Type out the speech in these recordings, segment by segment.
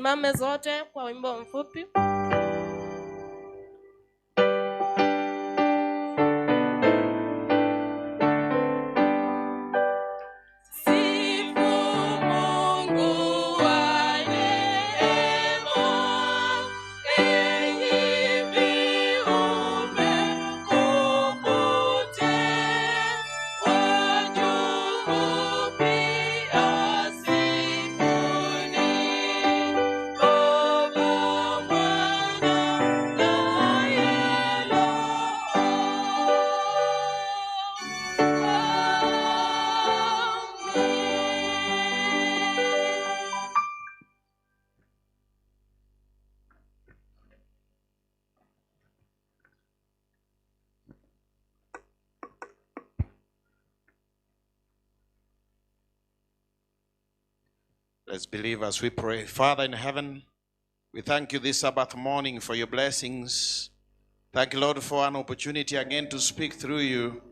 Tusimame zote kwa wimbo mfupi. Let's believe as we pray. Father in heaven, we thank you this Sabbath morning for your blessings. Thank you, Lord, for an opportunity again to speak through you.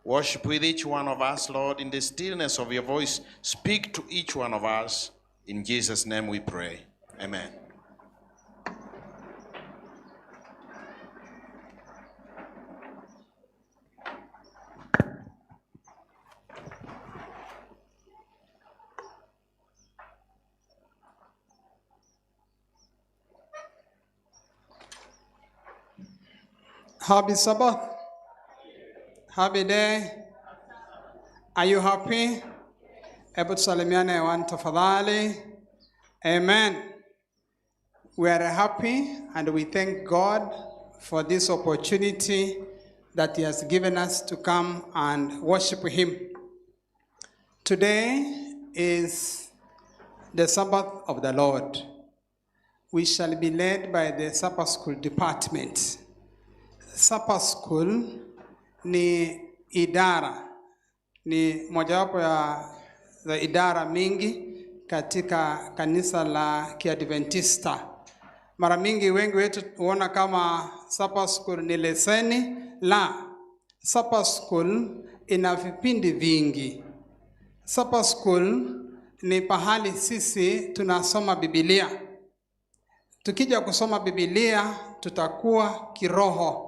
Worship with each one of us, Lord, in the stillness of your voice. Speak to each one of us. In Jesus' name we pray. Amen. Happy Sabbath. Happy day. Are you happy? Hebu tusalimiane hewani tafadhali. Amen. We are happy and we thank God for this opportunity that he has given us to come and worship him. Today is the Sabbath of the Lord. We shall be led by the Sabbath School department. Sabbath School ni idara, ni mojawapo ya idara mingi katika kanisa la Kiadventista. Mara mingi wengi wetu huona kama Sabbath School ni leseni. La, Sabbath School ina vipindi vingi. Sabbath School ni pahali sisi tunasoma Biblia. Tukija kusoma Biblia tutakuwa kiroho.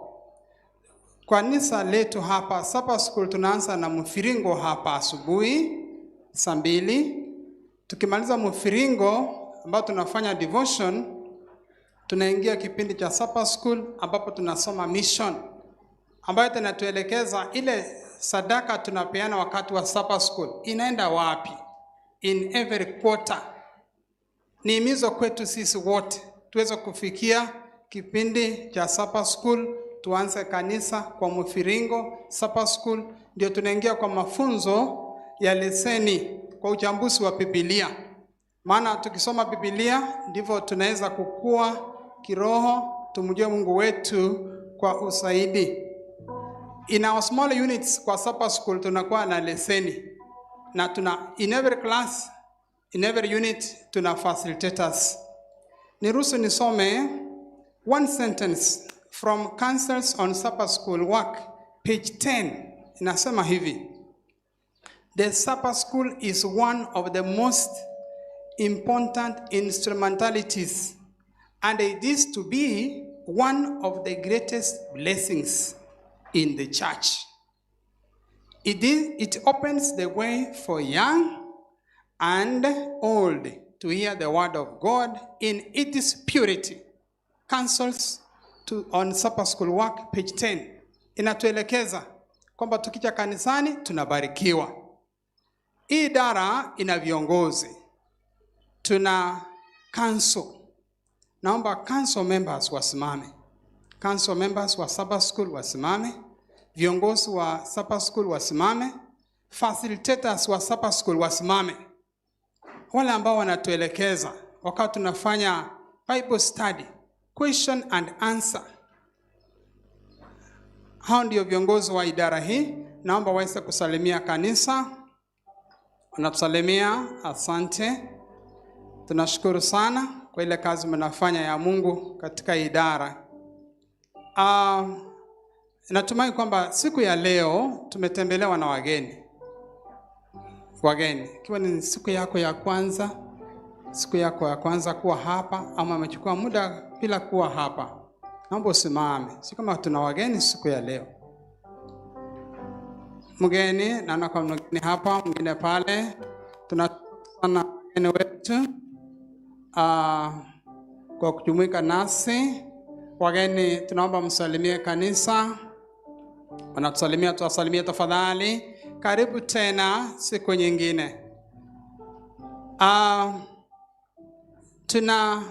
Kanisa letu hapa Sabbath School tunaanza na mfiringo hapa asubuhi saa 2. Tukimaliza mfiringo ambao tunafanya devotion, tunaingia kipindi cha Sabbath School ambapo tunasoma mission, ambayo tunatuelekeza ile sadaka tunapeana wakati wa Sabbath School inaenda wapi in every quarter. Ni himizo kwetu sisi wote tuweze kufikia kipindi cha Sabbath School. Tuanze kanisa kwa mfiringo Sabbath School, ndio tunaingia kwa mafunzo ya leseni kwa uchambuzi wa Biblia. Maana tukisoma Biblia ndivyo tunaweza kukua kiroho, tumjue Mungu wetu kwa usaidi. In our small units kwa Sabbath School tunakuwa na leseni, na in every class, in every unit tuna facilitators. Niruhusu nisome one sentence from Counsels on Sabbath School Work, page 10. Inasema hivi: the Sabbath School is one of the most important instrumentalities, and it is to be one of the greatest blessings in the church. It opens the way for young and old to hear the word of God in its purity. Counsels on Sabbath School Work, page 10. Inatuelekeza kwamba tukija kanisani tunabarikiwa. Hii idara ina viongozi. Tuna council. Naomba council members wasimame. Council members wa Sabbath School wasimame. Viongozi wa Sabbath School wasimame. Facilitators wa Sabbath School wasimame. Wale ambao wanatuelekeza wakati tunafanya Bible study, question and answer. Hao ndio viongozi wa idara hii. Naomba waweze kusalimia kanisa. Wanatusalimia, asante. Tunashukuru sana kwa ile kazi mnafanya ya Mungu katika idara. Natumai kwamba siku ya leo tumetembelewa na wageni. Ikiwa ni siku yako ya kwanza, siku yako ya kwanza kuwa hapa ama umechukua muda bila kuwa hapa, naomba usimame. Si kama tuna wageni siku ya leo. Mgeni, naona kwa mgeni hapa, mwingine pale. Tunashukuru sana wageni wetu kwa kujumuika nasi. Wageni, tunaomba msalimie kanisa. Wanatusalimia, tuwasalimie tafadhali. Karibu tena siku nyingine. Tuna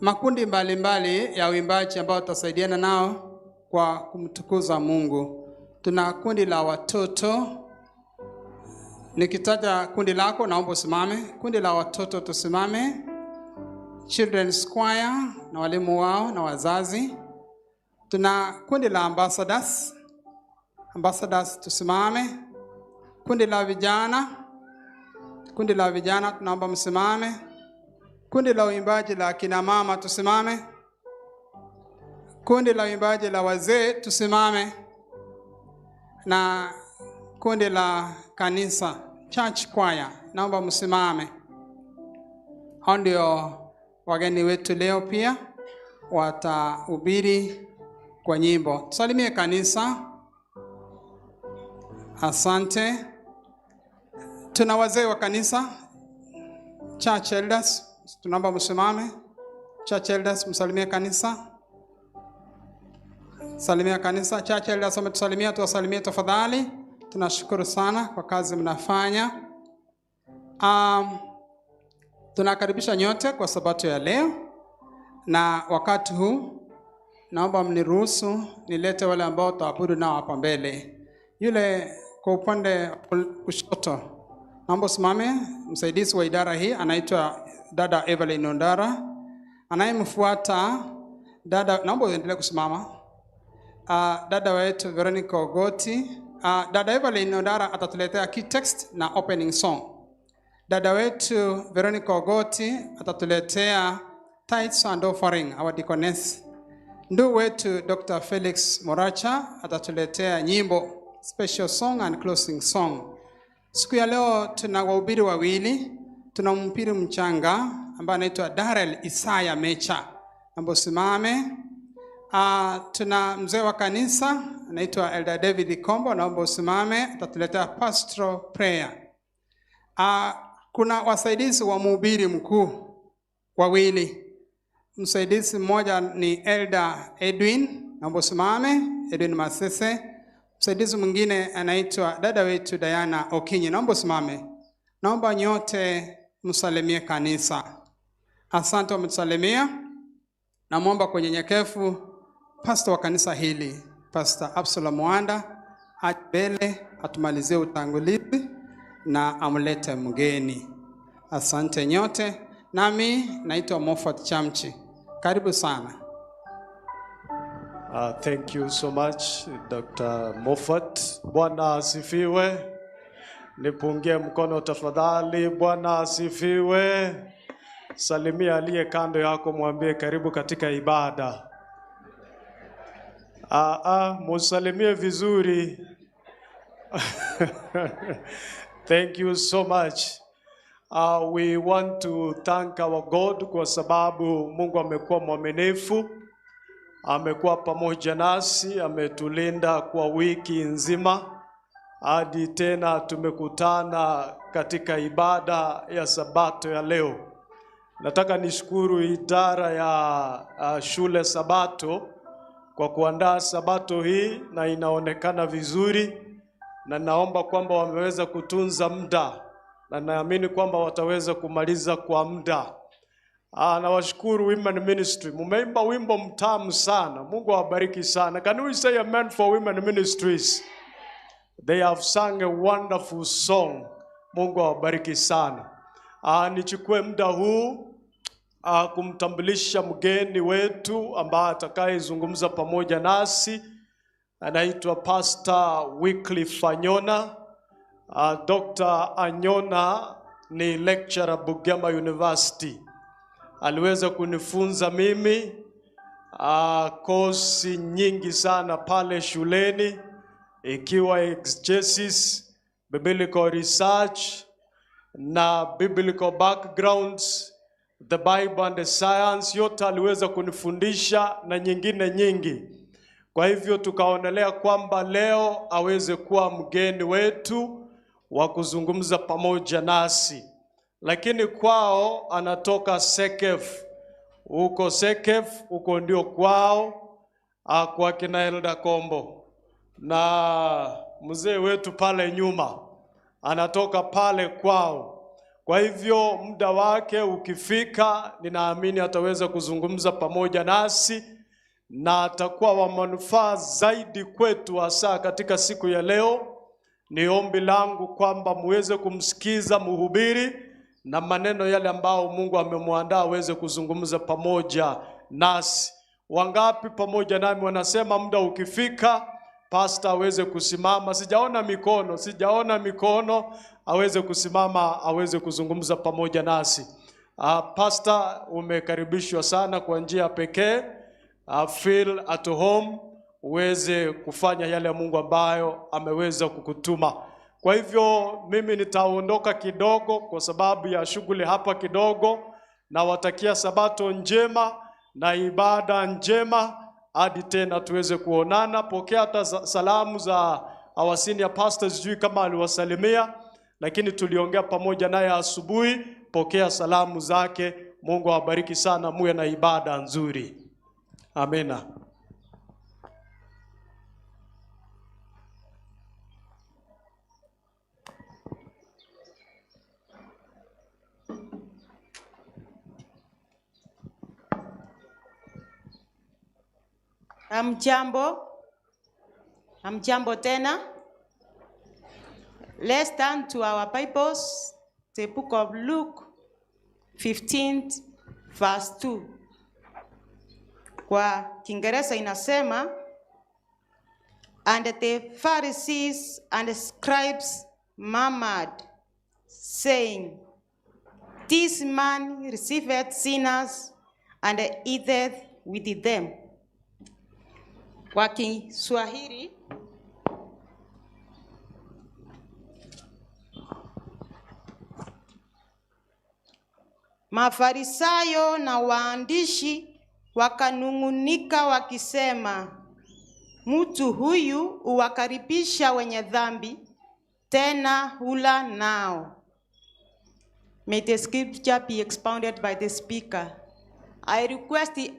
makundi mbalimbali ya uimbaji ambao tutasaidiana nao kwa kumtukuza Mungu. Tuna kundi la watoto. Nikitaja kundi lako naomba usimame. Kundi la watoto tusimame. Children's choir na walimu wao na wazazi. Tuna kundi la ambassadors. Ambassadors tusimame. Kundi la vijana. Kundi la vijana tunaomba msimame. Kundi la uimbaji la kina mama tusimame. Kundi la uimbaji la wazee tusimame. Na kundi la kanisa, church choir, naomba msimame. Hao ndio wageni wetu leo, pia watahubiri kwa nyimbo. Tusalimie kanisa. Asante. Tuna wazee wa kanisa, church elders, tunaomba msimame. Church elders, msalimie kanisa. Salimia kanisa. Church elders wametusalimia, tuwasalimie tafadhali. Tunashukuru sana kwa kazi mnafanya. Tunakaribisha nyote kwa sabato ya leo. Na wakati huu naomba mniruhusu nilete wale ambao tutaabudu nao hapa mbele. Yule kwa upande kushoto, naomba simame. Msaidizi wa idara hii anaitwa dada Evelyn Ondara. Anayemfuata dada, naomba uendelee kusimama. Dada wetu Veronica Ogoti. Dada Evelyn Ondara atatuletea key text na opening song. Dada wetu Veronica Ogoti atatuletea tithes and offering, our deaconess. Ndugu wetu Dr. Felix Moracha atatuletea nyimbo, special song and closing song. Siku ya leo tuna wahubiri wawili. Tuna mhubiri mchanga ambaye anaitwa Darrell Isaya Mecha. Naomba simame. Tuna mzee wa kanisa anaitwa Elder David Kombo, naomba usimame, atatuletea pastoral prayer. Kuna wasaidizi wa mhubiri mkuu wawili. Msaidizi mmoja ni Elder Edwin, naomba usimame, Edwin Masese. Msaidizi mwingine anaitwa dada wetu Diana Okinyi, naomba usimame. Naomba nyote msalimie kanisa. Asante, wametusalimia. Namuomba kwa nyenyekevu pastor wa kanisa hili, Pastor Absalom Mwanda, mbele atumalizie utangulizi na amlete mgeni. Asante nyote. Nami naitwa Moffat Chamchi. Karibu sana. Thank you so much, Dr. Moffat. Bwana asifiwe. Nipungie mkono tafadhali. Bwana asifiwe. Salimia aliye kando yako, mwambie karibu katika ibada. Musalimie vizuri. Thank you so much. We want to thank our God kwa sababu Mungu amekuwa mwaminifu. Amekuwa pamoja nasi, ametulinda kwa wiki nzima. Hadi tena tumekutana katika ibada ya Sabato ya leo. Nataka nishukuru idara ya shule Sabato kwa kuandaa Sabato hii, na inaonekana vizuri, na naomba kwamba wameweza kutunza muda, na naamini kwamba wataweza kumaliza kwa muda. Nawashukuru Women Ministry. Mumeimba wimbo mtamu sana. Mungu awabariki sana. Can we say amen for Women Ministries? They have sung a wonderful song. Mungu awabariki sana. Nichukue muda huu kumtambulisha mgeni wetu ambaye atakayezungumza pamoja nasi. Anaitwa Pastor Wycliffe Anyona. Dr. Anyona ni lecturer Bugema University. Aliweza kunifunza mimi kosi nyingi sana pale shuleni, ikiwa exegesis, biblical research, na biblical backgrounds, the Bible and the science, yote aliweza kunifundisha na nyingine nyingi. Kwa hivyo tukaonelea kwamba leo aweze kuwa mgeni wetu wa kuzungumza pamoja nasi. Lakini kwao anatoka Sekef. Huko Sekef, huko ndio kwao, kwa kina Elda Kombo. Na mzee wetu pale nyuma anatoka pale kwao. Kwa hivyo muda wake ukifika, ninaamini ataweza kuzungumza pamoja nasi na atakuwa wa manufaa zaidi kwetu, hasa katika siku ya leo. Ni ombi langu kwamba muweze kumsikiza mhubiri na maneno yale ambao Mungu amemwandaa aweze kuzungumza pamoja nasi. Wangapi pamoja nami wanasema muda ukifika pastor aweze kusimama? Sijaona mikono, aweze kusimama, aweze kuzungumza pamoja nasi. Pastor, umekaribishwa sana kwa njia pekee. Feel at home, uweze kufanya yale Mungu ambayo ameweza kukutuma. Kwa hivyo mimi nitaondoka kidogo kwa sababu ya shughuli hapa kidogo, na watakia sabato njema na ibada njema hadi tena tuweze kuonana. Pokea hata salamu za our senior pastors, sijui kama aliwasalimia, lakini tuliongea pamoja naye asubuhi. Pokea salamu zake. Mungu awabariki sana, muwe na ibada nzuri. Amina. Hamjambo tena. Let's turn to our Bibles, the book of Luke 15 verse 2. Kwa Kiingereza inasema, and the Pharisees and the scribes murmured, saying, this man receiveth sinners and eateth with them. Kwa Kiswahili, Mafarisayo na waandishi wakanung'unika wakisema, mtu huyu huwakaribisha wenye dhambi, tena hula nao. May the scripture be expounded by the speaker. I request the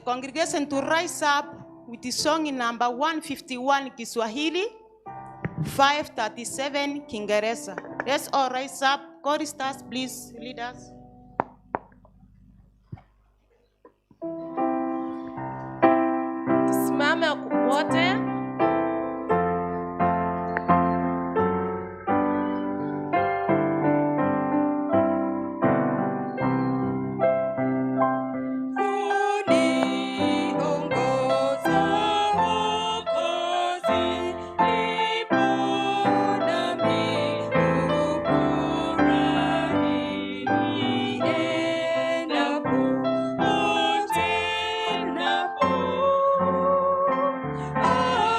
congregation to rise up with the song in number 151 Kiswahili, 537 Kiingereza. Let's all rise up. Choristers, please lead us. Tusimame wote. Oh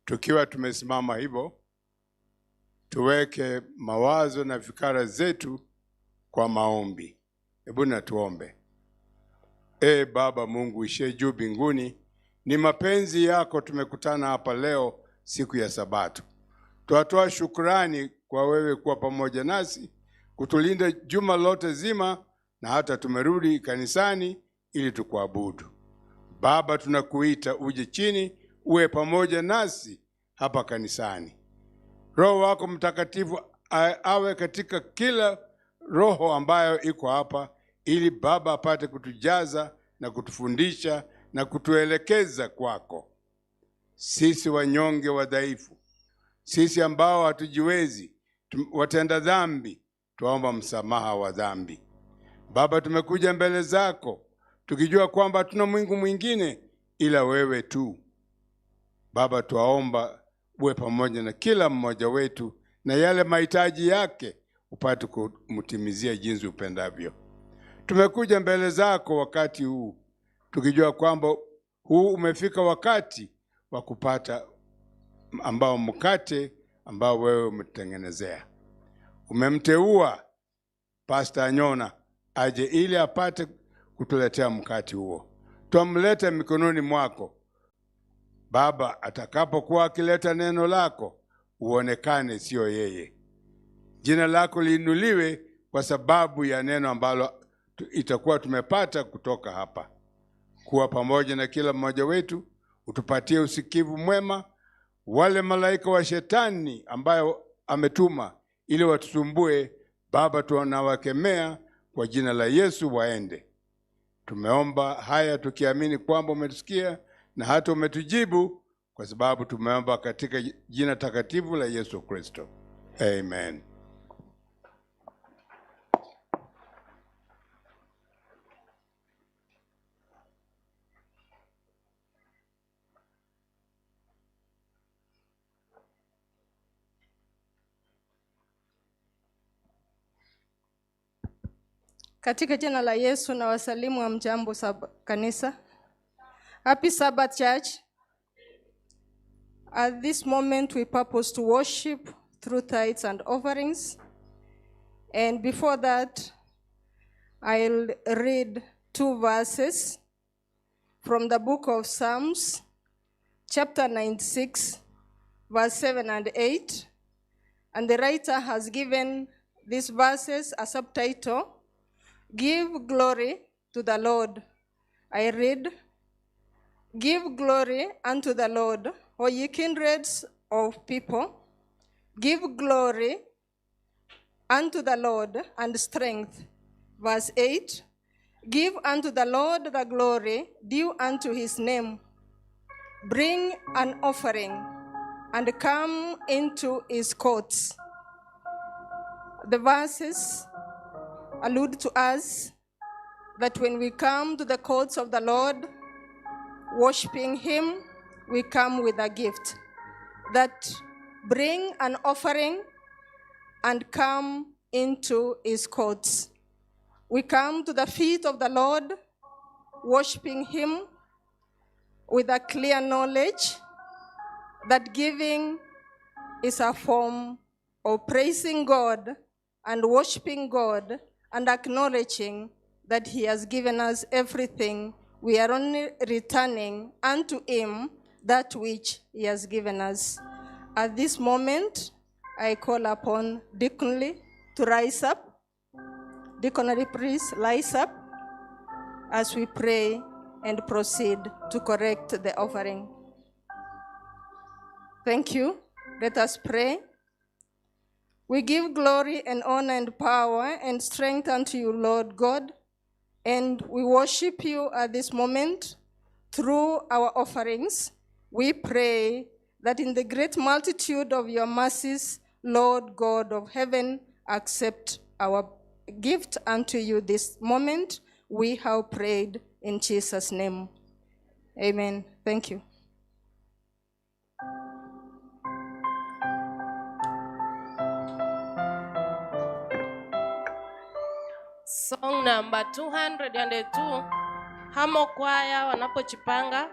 Tukiwa tumesimama hivyo, tuweke mawazo na fikra zetu kwa maombi. Hebu na tuombe. Baba Mungu ishiye juu mbinguni, ni mapenzi yako tumekutana hapa leo siku ya Sabato. Twatoa shukrani kwa wewe kuwa pamoja nasi, kutulinda juma lote zima, na hata tumerudi kanisani ili tukuabudu. Baba, tunakuita uje chini uwe pamoja nasi hapa kanisani. Roho wako Mtakatifu awe katika kila roho ambayo iko hapa, ili Baba apate kutujaza na kutufundisha na kutuelekeza kwako. Sisi wanyonge wadhaifu, sisi ambao hatujiwezi, watenda dhambi, tuomba msamaha wa dhambi. Baba, tumekuja mbele zako tukijua kwamba tuna Mungu mwingine ila wewe tu. Baba, tuomba uwe pamoja na kila mmoja wetu, na yale mahitaji yake upate kumtimizia jinsi upendavyo. Tumekuja mbele zako wakati huu tukijua kwamba huu umefika wakati wa kupata ambao mkate ambao wewe umetengenezea. Umemteua Pastor Anyona aje ili apate kutuletea mkate huo. Tumlete mikononi mwako Baba, atakapokuwa akileta neno lako uonekane sio yeye. Jina lako liinuliwe kwa sababu ya neno ambalo itakuwa tumepata kutoka hapa. Kuwa pamoja na kila mmoja wetu, utupatie usikivu mwema. Wale malaika wa shetani ambayo ametuma ili watusumbue, Baba, tunawakemea kwa jina la Yesu waende. Tumeomba haya tukiamini kwamba umetusikia na hata umetujibu, kwa sababu tumeomba katika jina takatifu la Yesu Kristo. Amen. Katika jina la Yesu na wasalimu wa mjambo kanisa. Happy Sabbath, church. At this moment we purpose to worship through tithes and offerings. And before that, I'll read 2 verses from the book of Psalms, chapter 96, verse 7 and 8. And the writer has given these verses a subtitle, Give Glory to the Lord. I read, Give glory unto the Lord, O ye kindreds of people. Give glory unto the Lord and strength. Verse 8, Give unto the Lord the glory due unto his name. Bring an offering and come into his courts. The verses allude to us that when we come to the courts of the Lord, worshiping him, we come with a gift. That bring an offering and come into his courts. We come to the feet of the Lord, worshiping him with a clear knowledge that giving is a form of praising God and worshiping God and acknowledging that he has given us everything. We are only returning unto him that which he has given us. At this moment, I call upon Deaconry to rise up. Deaconry, please rise up as we pray and proceed to correct the offering. Thank you. Let us pray. We give glory and honor and power and strength unto you, Lord God, and we worship you at this moment through our offerings. We pray that in the great multitude of your mercies, Lord God of heaven, accept our gift unto you this moment. We have prayed in Jesus' name. Amen. Thank you. Song number 202, Hamo kwaya wanapojipanga.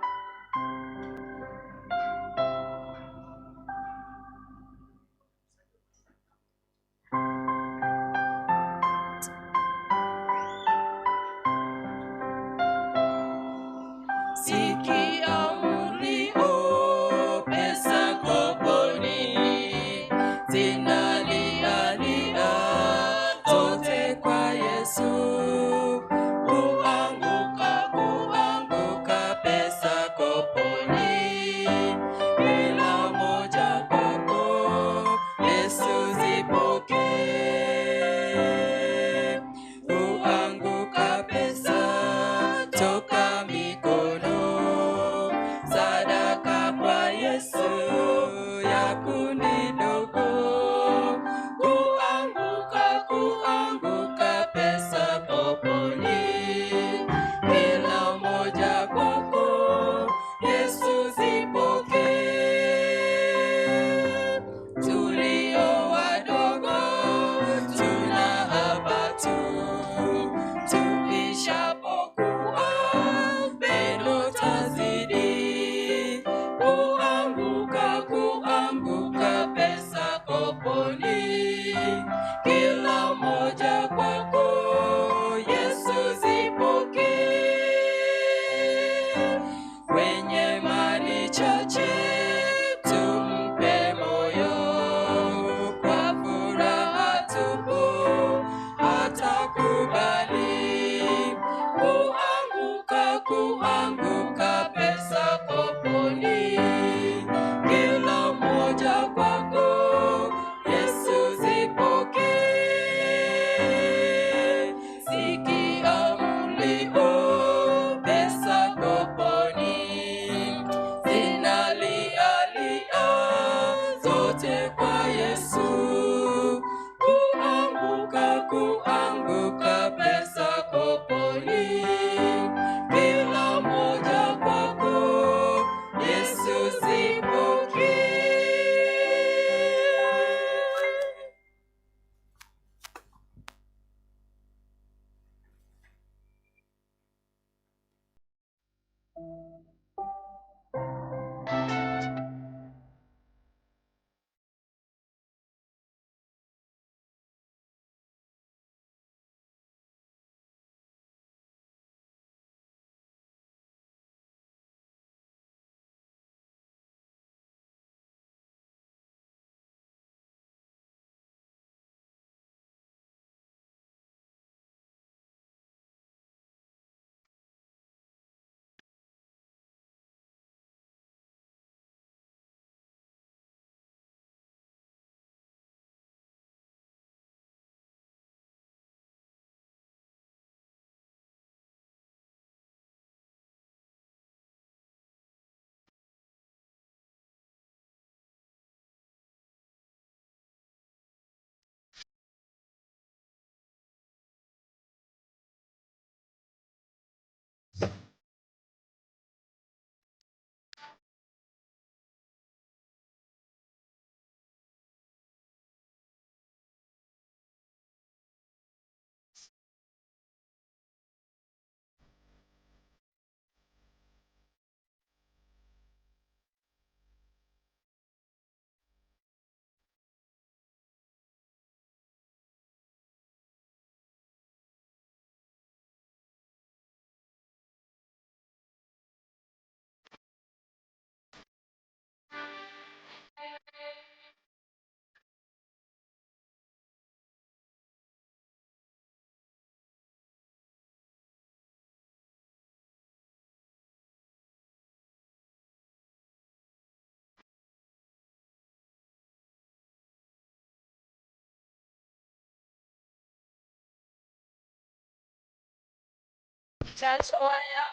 Church choir,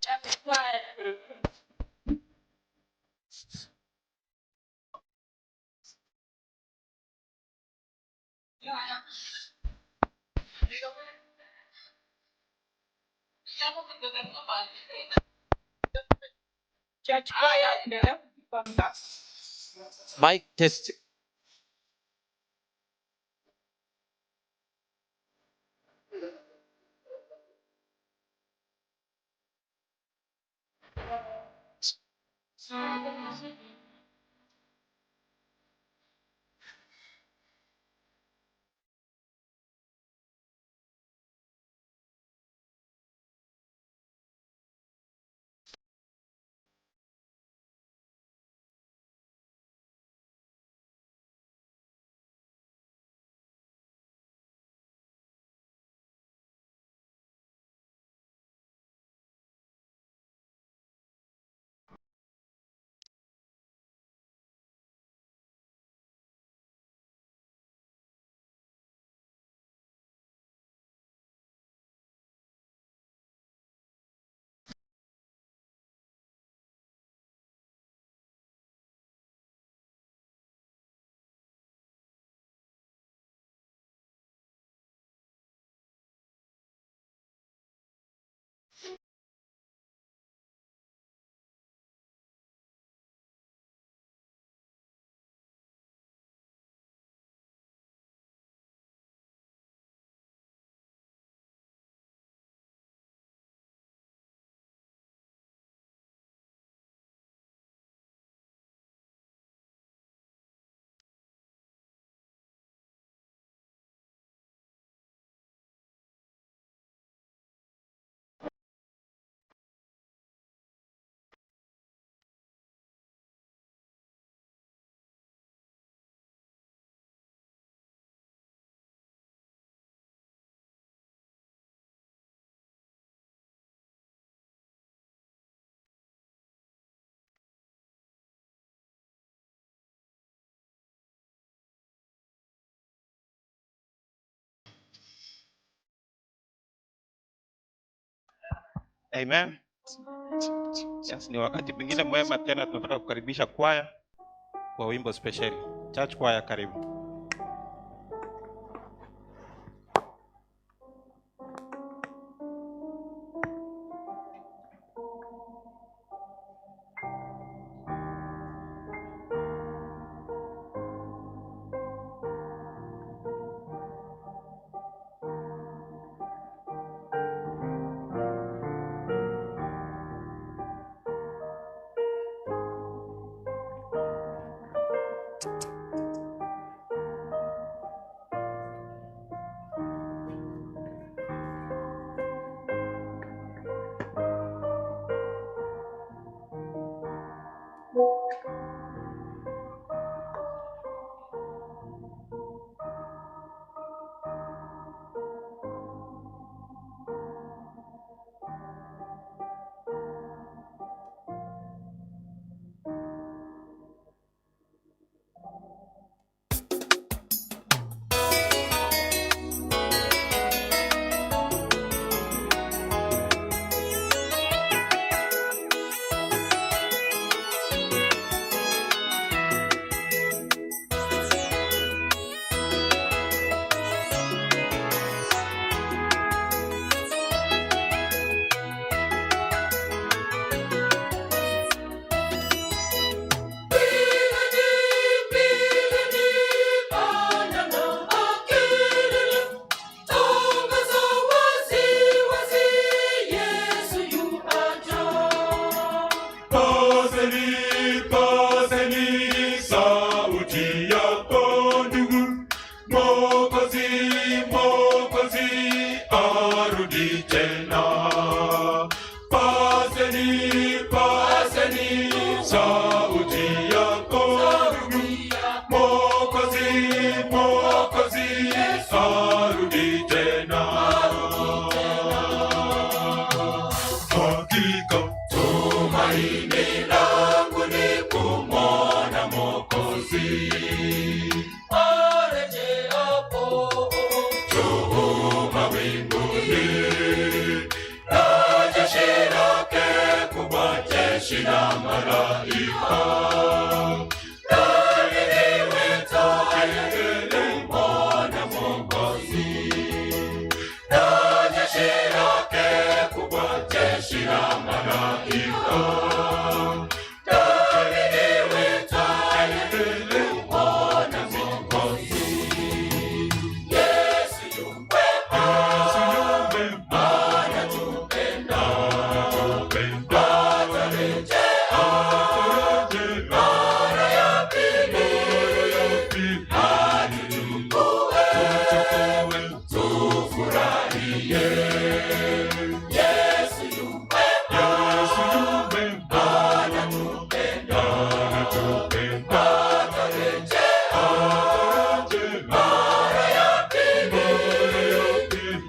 church choir. Church choir. Mic test. Amen. Yes, ni wakati mwingine mwema tena tunataka kukaribisha kwaya kwa wimbo speciali. Church kwaya, karibu. Jehova mbinguni malaika. Tahiriwe, tahiriwe, Bwana Mwokozi. Na jeshi lake kubwa, jeshi la malaika. Tahiriwe, tahiriwe, Bwana Mwokozi. Yesu yu mwema, anatupenda, atarejea mara ya pili, atuchukue, tufurahie. Yesu yu mwema, anatupenda, atarejea mara ya pili,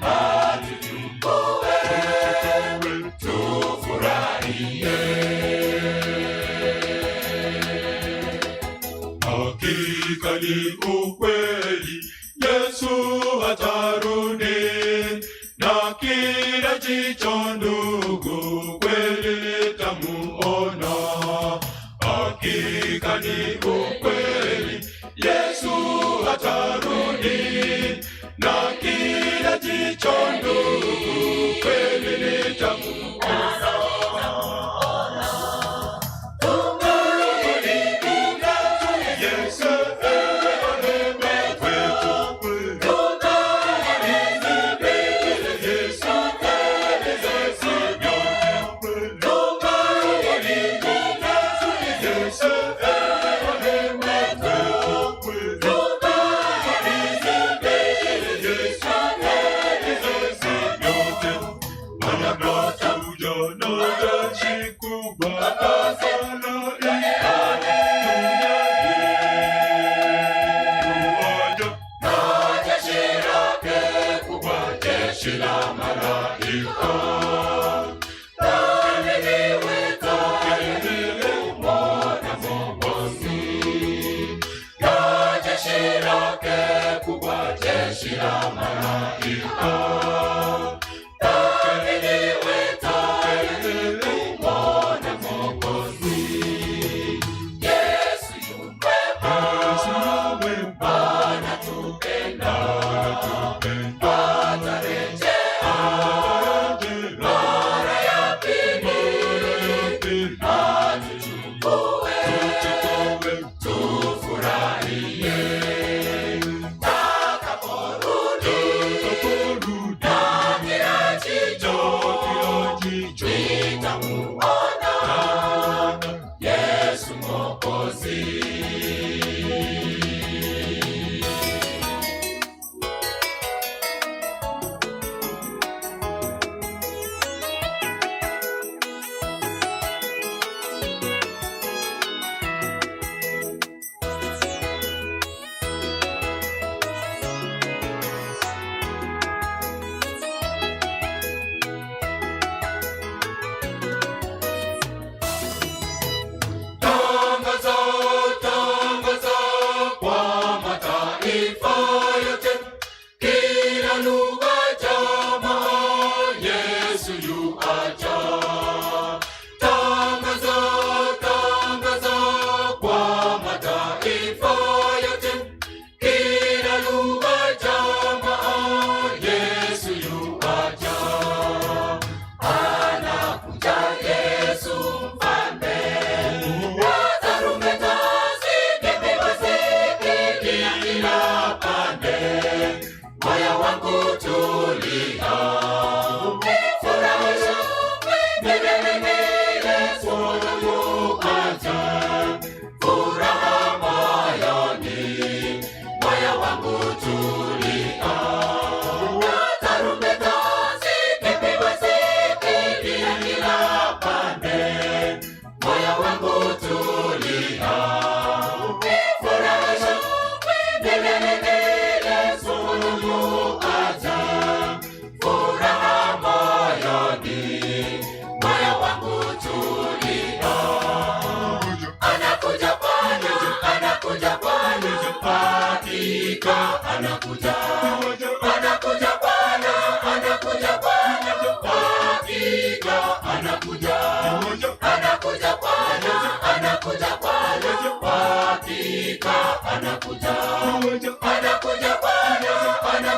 atuchukue, tufurahie. Hakika ni ukweli, Yesu atarudi, na kila jicho ndugu kweli litamuona. Hakika ni ukweli, Yesu atarudi, na kila jicho ndugu kweli litamuona. Jeshi la malaika. Tahiriwe, tahiriwe, Bwana Mwokozi. Na jeshi lake kubwa, jeshi la malaika. Tahiriwe, tahiriwe, Bwana Mwokozi. Yesu yu mwema, anatupenda, atarejea mara ya pili, atuchukue, tufurahie. Takaporudi,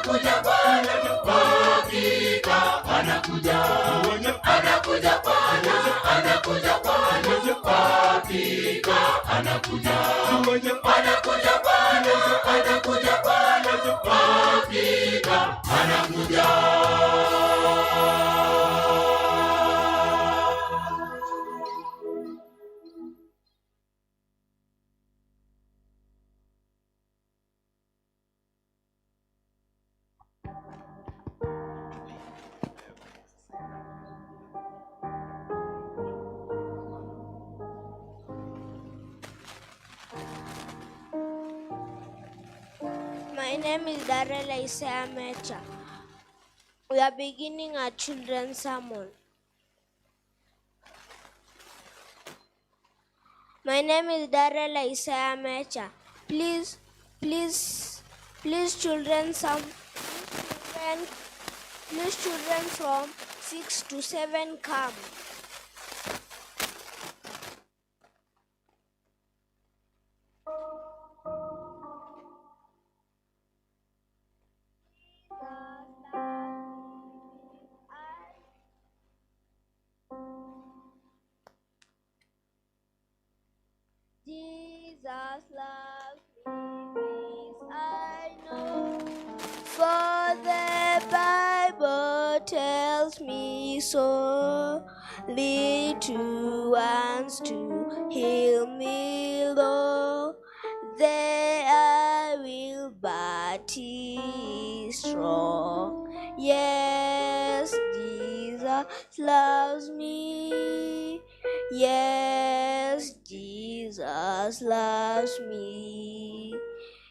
anakuja Bwana, hakika anakuja. Anakuja Bwana, anakuja Bwana, hakika anakuja. Anakuja Bwana, anakuja Bwana, hakika anakuja. My name is Darrell Isaiah Mecha. We are beginning our children's sermon. My name is Darrell Isaiah Mecha. Please, children from 6 to 7 come. Jesus loves me, this I know, for the Bible tells me so. Little ones to heal me low, there I will, but he is strong. Yes, Jesus loves me. Yes, Jesus loves me.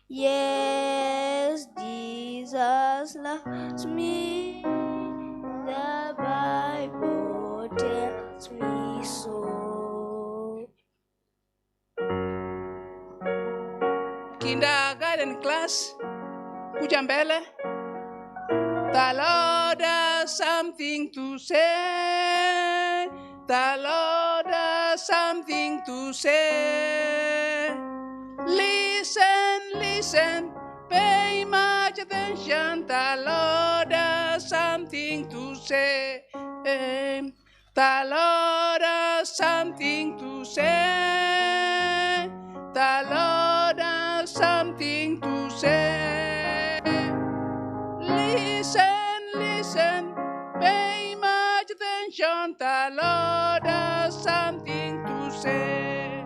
Yes, Jesus loves me. The Bible tells me so. Kindergarten class, kuja mbele. The Lord has something to say. The Lord has something to say. Listen, listen, pay much attention. The Lord has something to say. The Lord has something to say. The Lord has something to say. Listen, listen, pay much attention. The Lord has something to say.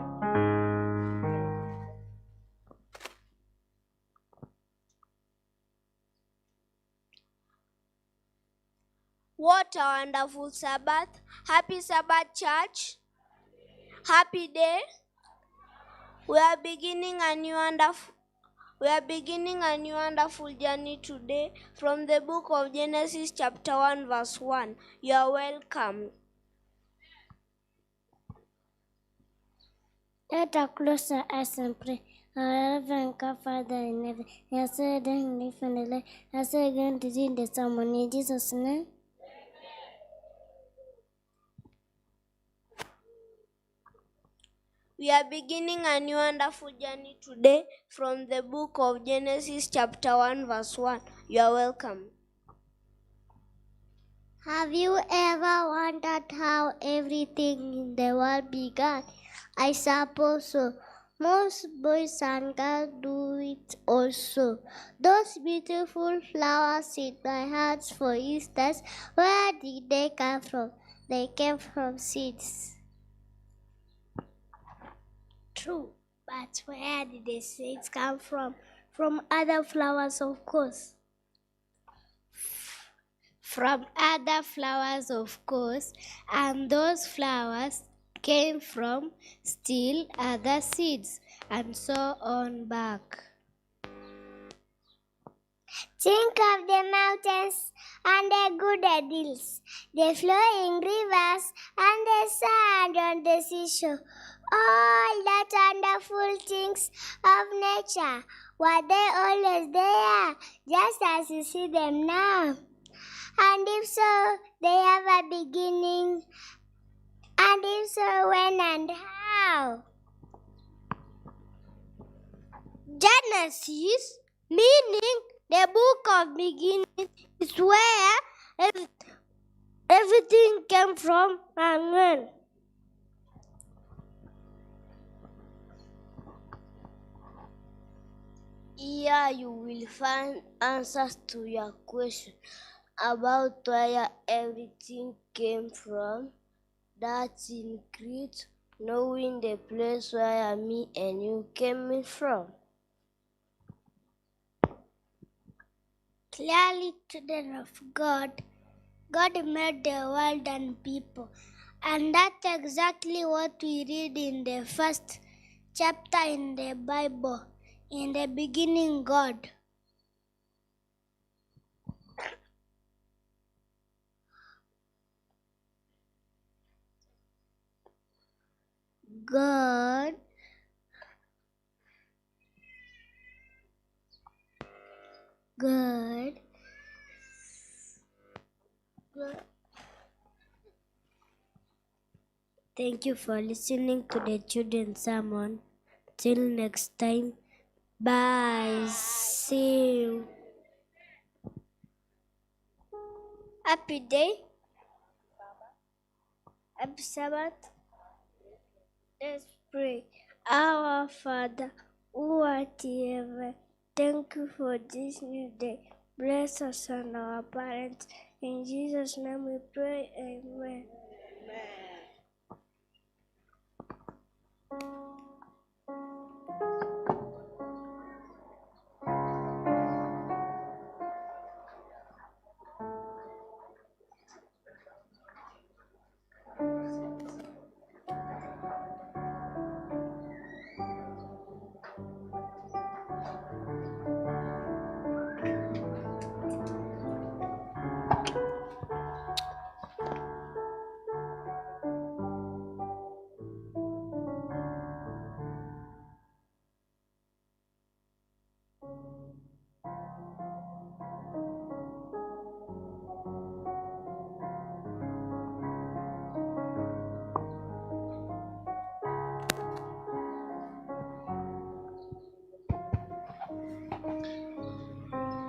What a wonderful Sabbath. Happy Sabbath, church. Happy day. We are beginning a new wonderful journey today from the book of Genesis chapter 1 verse 1. You are welcome. Let us close our eyes and pray. Our Reverend Father in heaven, you said and live in the light. I say again to in the sermon in Jesus' name. We are beginning a new wonderful journey today from the book of Genesis chapter 1 verse 1. You are welcome. Have you ever wondered how everything in the world began? I suppose so. Most boys and girls do it also. Those beautiful flowers in my hands, for instance, where did they come from? They came from seeds. True, but where did the seeds come from? From other flowers, of course. From other flowers, of course, and those flowers came from still other seeds, and so on back. Think of the mountains and the good hills, the flowing rivers and the sand on the seashore. All that wonderful things of nature, were they always there, just as you see them now? And if so, they have a beginning. And if so, when and how? Genesis, meaning The book of beginning is where everything came from. Amen. Here you will find answers to your question about where everything came from. That includes knowing the place where me and you came from. Clearly, children of God, God made the world and people. And that's exactly what we read in the first chapter in the Bible. In the beginning, God. God Thank you for listening to the children's sermon. Till next time. Bye. See you. Happy day. Happy Sabbath. Let's pray. Our Father, who art in heaven, thank you for this new day. Bless us and our parents. In Jesus' name we pray. Amen.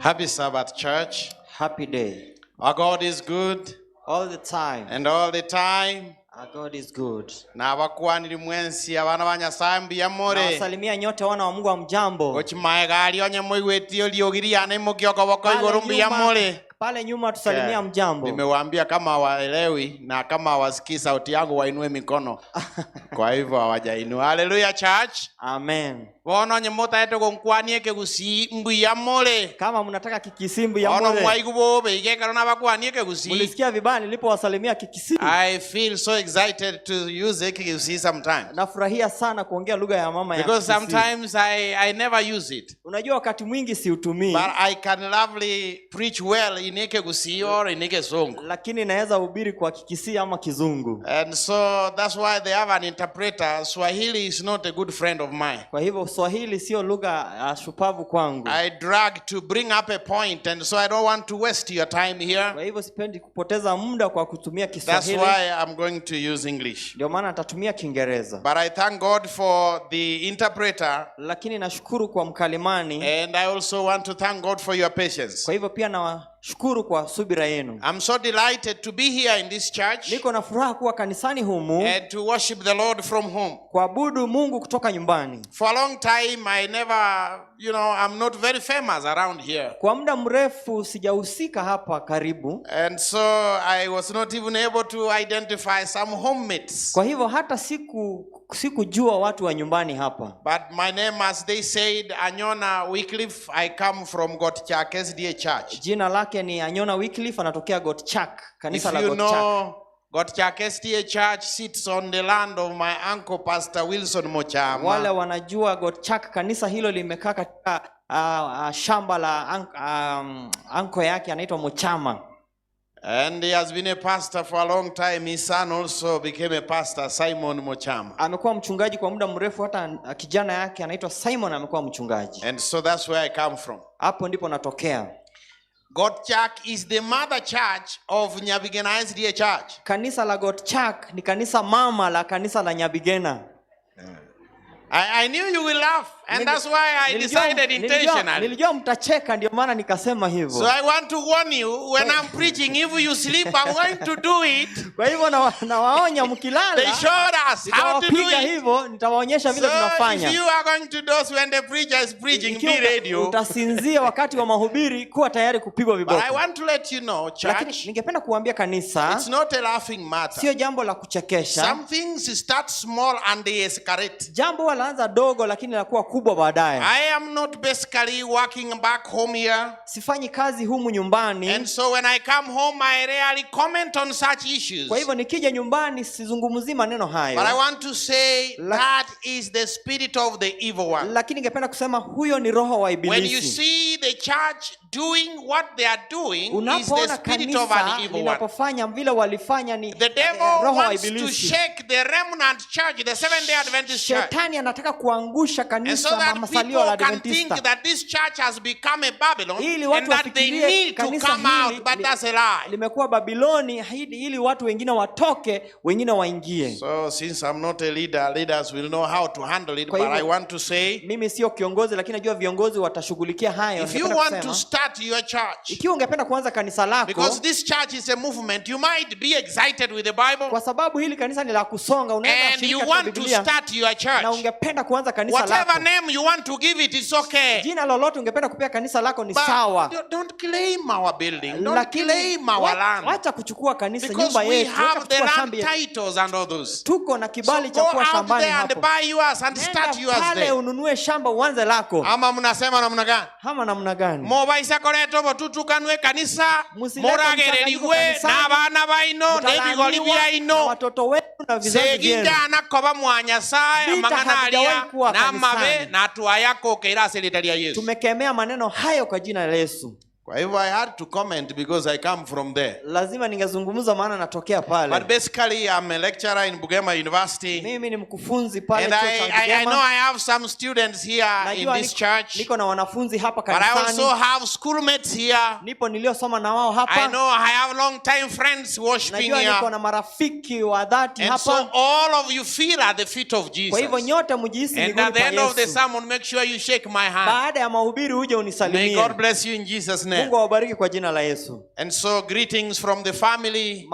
Happy Sabbath, church. Happy day. Our God is good. All the time. And all the time. Our God is good. Na abakuaniri mwensi abana banyasaye mbiyamore. Nawasalimia nyote wana wa Mungu wa mjambo. Ochimaegali onye mwigwetio liogiriane mukioka boko iguru mbiyamore. Pale nyuma tusalimia mjambo. Nimewaambia kama waelewi na kama wasikii sauti yangu wainue mikono. Kwa hivyo hawajainua. Hallelujah, church. Amen. Bono nyemota yeto gonkwanie kegusi mbiyamore. Kama mnataka kikisimbu ya mole. Bono mwaigubobe igeka na bakwanie kegusi. Mulisikia vibaya nilipowasalimia kikisimbu. I feel so excited to use kikisimbu sometimes. Nafurahia sana kuongea lugha ya mama ya Because sometimes I never use it. Unajua wakati mwingi siutumii. But I can lovely preach well in Kikusi or in Kizungu. Lakini naweza hubiri kwa Kikisi ama Kizungu. And so that's why they have an interpreter. Swahili is not a good friend of mine. Kwa hivyo Swahili sio lugha shupavu kwangu. I drag to bring up a point, and so I don't want to waste your time here. Kwa hivyo sipendi kupoteza muda kwa kutumia Kiswahili. That's why I'm going to use English. Ndio maana nitatumia Kiingereza. But I thank God for the interpreter. Lakini nashukuru kwa mkalimani. And I also want to thank God for your patience. Kwa hivyo pia nawashukuru kwa subira yenu. I'm so delighted to be here in this church. Niko na furaha kuwa kanisani humu. And to worship the Lord from home. Kuabudu Mungu kutoka nyumbani. For a long time I never, I'm not very famous around here. Kwa muda mrefu sijahusika hapa karibu. And so I was not even able to identify some homemates. Kwa hivyo hata sikujua watu wa nyumbani hapa. But my name, as they said, Anyona Wycliffe. I come from Gotchak SDA Church. Jina lake ni Anyona Wycliffe, anatokea Gotchak, kanisa la Gotchak. If you know, Gotchak SDA Church sits on the land of my uncle Pastor Wilson Mochama. Wale wanajua Gotchak, kanisa hilo limekaa katika shamba la uncle yake anaitwa Mochama. And he has been a pastor for a long time. His son also became a pastor, Simon Mochama. Amekuwa mchungaji kwa muda mrefu, hata kijana yake anaitwa Simon amekuwa mchungaji. And so that's where I come from. Hapo ndipo natokea. Gotchak is the mother church of Nyabigena SDA Church. Kanisa la Gotchak ni kanisa mama la kanisa la Nyabigena. I knew you will laugh. And that's why I decided intentionally. Nilijua mtacheka ndio maana nikasema hivyo. So I want to warn you, when I'm preaching, if you sleep, I'm going to do it. Kwa hivyo nawaonya mkilala. They showed us how to do it. Hivyo nitawaonyesha vile tunafanya. So if you are going to doze when the preacher is preaching, be ready. Utasinzia wakati wa mahubiri, kuwa tayari kupigwa viboko. But I want to let you know, church, ningependa kuambia kanisa, it's not a laughing matter. Sio jambo la kuchekesha. Some things start small and they escalate. Jambo walaanza dogo lakini linakuwa kubwa baadaye. I am not basically working back home here. Sifanyi kazi humu nyumbani. And so when I come home, I rarely comment on such issues. Kwa hivyo nikija nyumbani sizungumzii maneno hayo. But I want to say that is the spirit of the evil one. Lakini ningependa kusema huyo ni roho wa ibilisi. When you see the church doing what they are doing, is the spirit of an evil one. Unapofanya vile walifanya ni the devil wants to shake the remnant church, the Seventh-day Adventist church. Shetani anataka kuangusha kanisa so that masalio la people can think that this church has become a Babylon and that they need to come out, but that's a lie. Limekuwa Babiloni ili watu wengine watoke, wengine waingie. So since I'm not a leader, leaders will know how to handle it, but I want to say, mimi sio kiongozi lakini najua viongozi watashughulikia hayo. If you want to start your church, ikiwa ungependa kuanza kanisa lako, because this church is a movement, you might be excited with the Bible. Kwa sababu hili kanisa ni la kusonga, unaweza and you want to start your church. Na ungependa kuanza kanisa lako. Whatever name you want to give it is okay. Jina lolote ungependa kupea kanisa lako ni sawa. Don't claim our building. Don't claim our land. Acha kuchukua kanisa, nyumba yetu. Because we have the land titles and all those. Tuko na kibali cha kuwa shambani hapo. So go out there and buy yours and start yours there. Pale ununue shamba uanze lako. Ama mnasema namna gani? Ama namna gani? Mobaisa koreto botutukanwe kanisa. Moragereriwe na bana baino nebigoli byaino. Watoto wetu na vizazi vyenu. Seginja nakoba mwanyasaye manganalia na mabe na tua yako keira selitalia Yesu. Tumekemea maneno hayo kwa jina la Yesu. Kwa hivyo I had to comment because I come from there. Lazima ningezungumza maana natokea pale. But basically I'm a lecturer in Bugema University. Mimi ni mkufunzi pale chuo cha Bugema. I know I have some students here in this church. Niko na wanafunzi hapa kanisani. But I also have schoolmates here. Nipo niliosoma na wao hapa. I know I have long time friends worshiping here. Najua niko na marafiki wa dhati hapa. And so all of you feel at the feet of Jesus. Kwa hivyo nyote mjihisi miguuni pa Yesu. And at the end of the sermon make sure you shake my hand. Baada ya mahubiri uje unisalimie. May God bless you in Jesus name. Mungu awabariki kwa jina la Yesu. And so greetings from the family.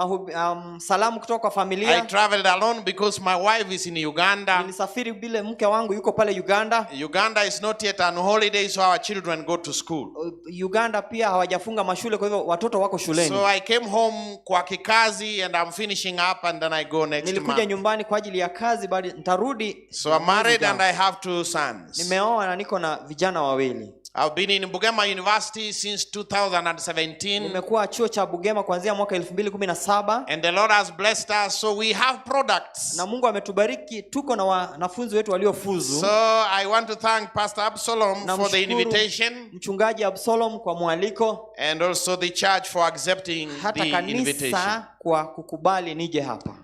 Salamu kutoka kwa familia. I traveled alone because my wife is in Uganda. Nilisafiri bila mke wangu yuko pale Uganda. Uganda is not yet on holiday, so our children go to school. Uganda pia hawajafunga mashule, kwa hivyo watoto wako shuleni. So I came home kwa kikazi and I'm finishing up and then I go next month. Nilikuja nyumbani kwa ajili ya kazi, bali nitarudi. So I'm married and I have 2 sons. Nimeoa na niko na vijana wawili. I've been in Bugema University since 2017. Nimekuwa chuo cha Bugema kuanzia mwaka 2017. And the Lord has blessed us, so we have products. Na Mungu ametubariki, tuko na wanafunzi wetu waliofuzu. So I want to thank Pastor Absalom for the invitation. Mchungaji Absalom kwa mwaliko. And also the church for accepting the invitation. Hata kwa kukubali nije hapa.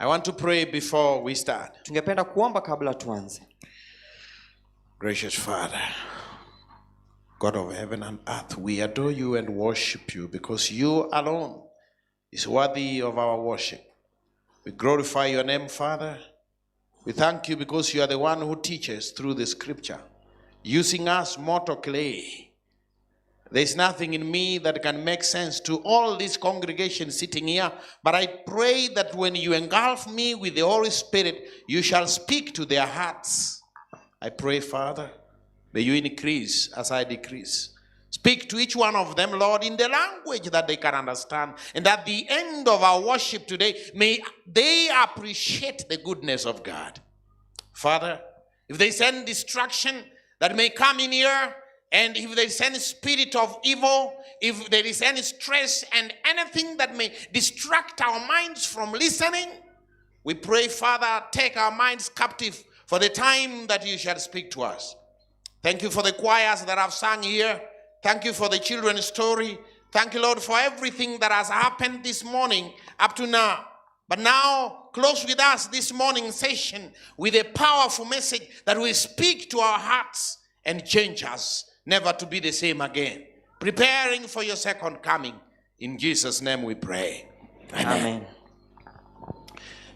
I want to pray before we start. Tungependa kuomba kabla tuanze. Gracious Father, God of heaven and earth, we adore you and worship you because you alone is worthy of our worship. We glorify your name, Father. We thank you because you are the one who teaches through the scripture, using us mortal clay. There is nothing in me that can make sense to all this congregation sitting here, but I pray that when you engulf me with the Holy Spirit, you shall speak to their hearts. I pray, Father, may you increase as I decrease. Speak to each one of them, Lord, in the language that they can understand. And at the end of our worship today, may they appreciate the goodness of God. Father, if there is any distraction that may come in here, and if there is any spirit of evil, if there is any stress and anything that may distract our minds from listening, we pray, Father, take our minds captive for the time that you shall speak to us. Thank you for the choirs that have sung here. Thank you for the children's story. Thank you, Lord, for everything that has happened this morning up to now. But now, close with us this morning session with a powerful message that will speak to our hearts and change us, never to be the same again. Preparing for your second coming. In Jesus' name we pray. Amen.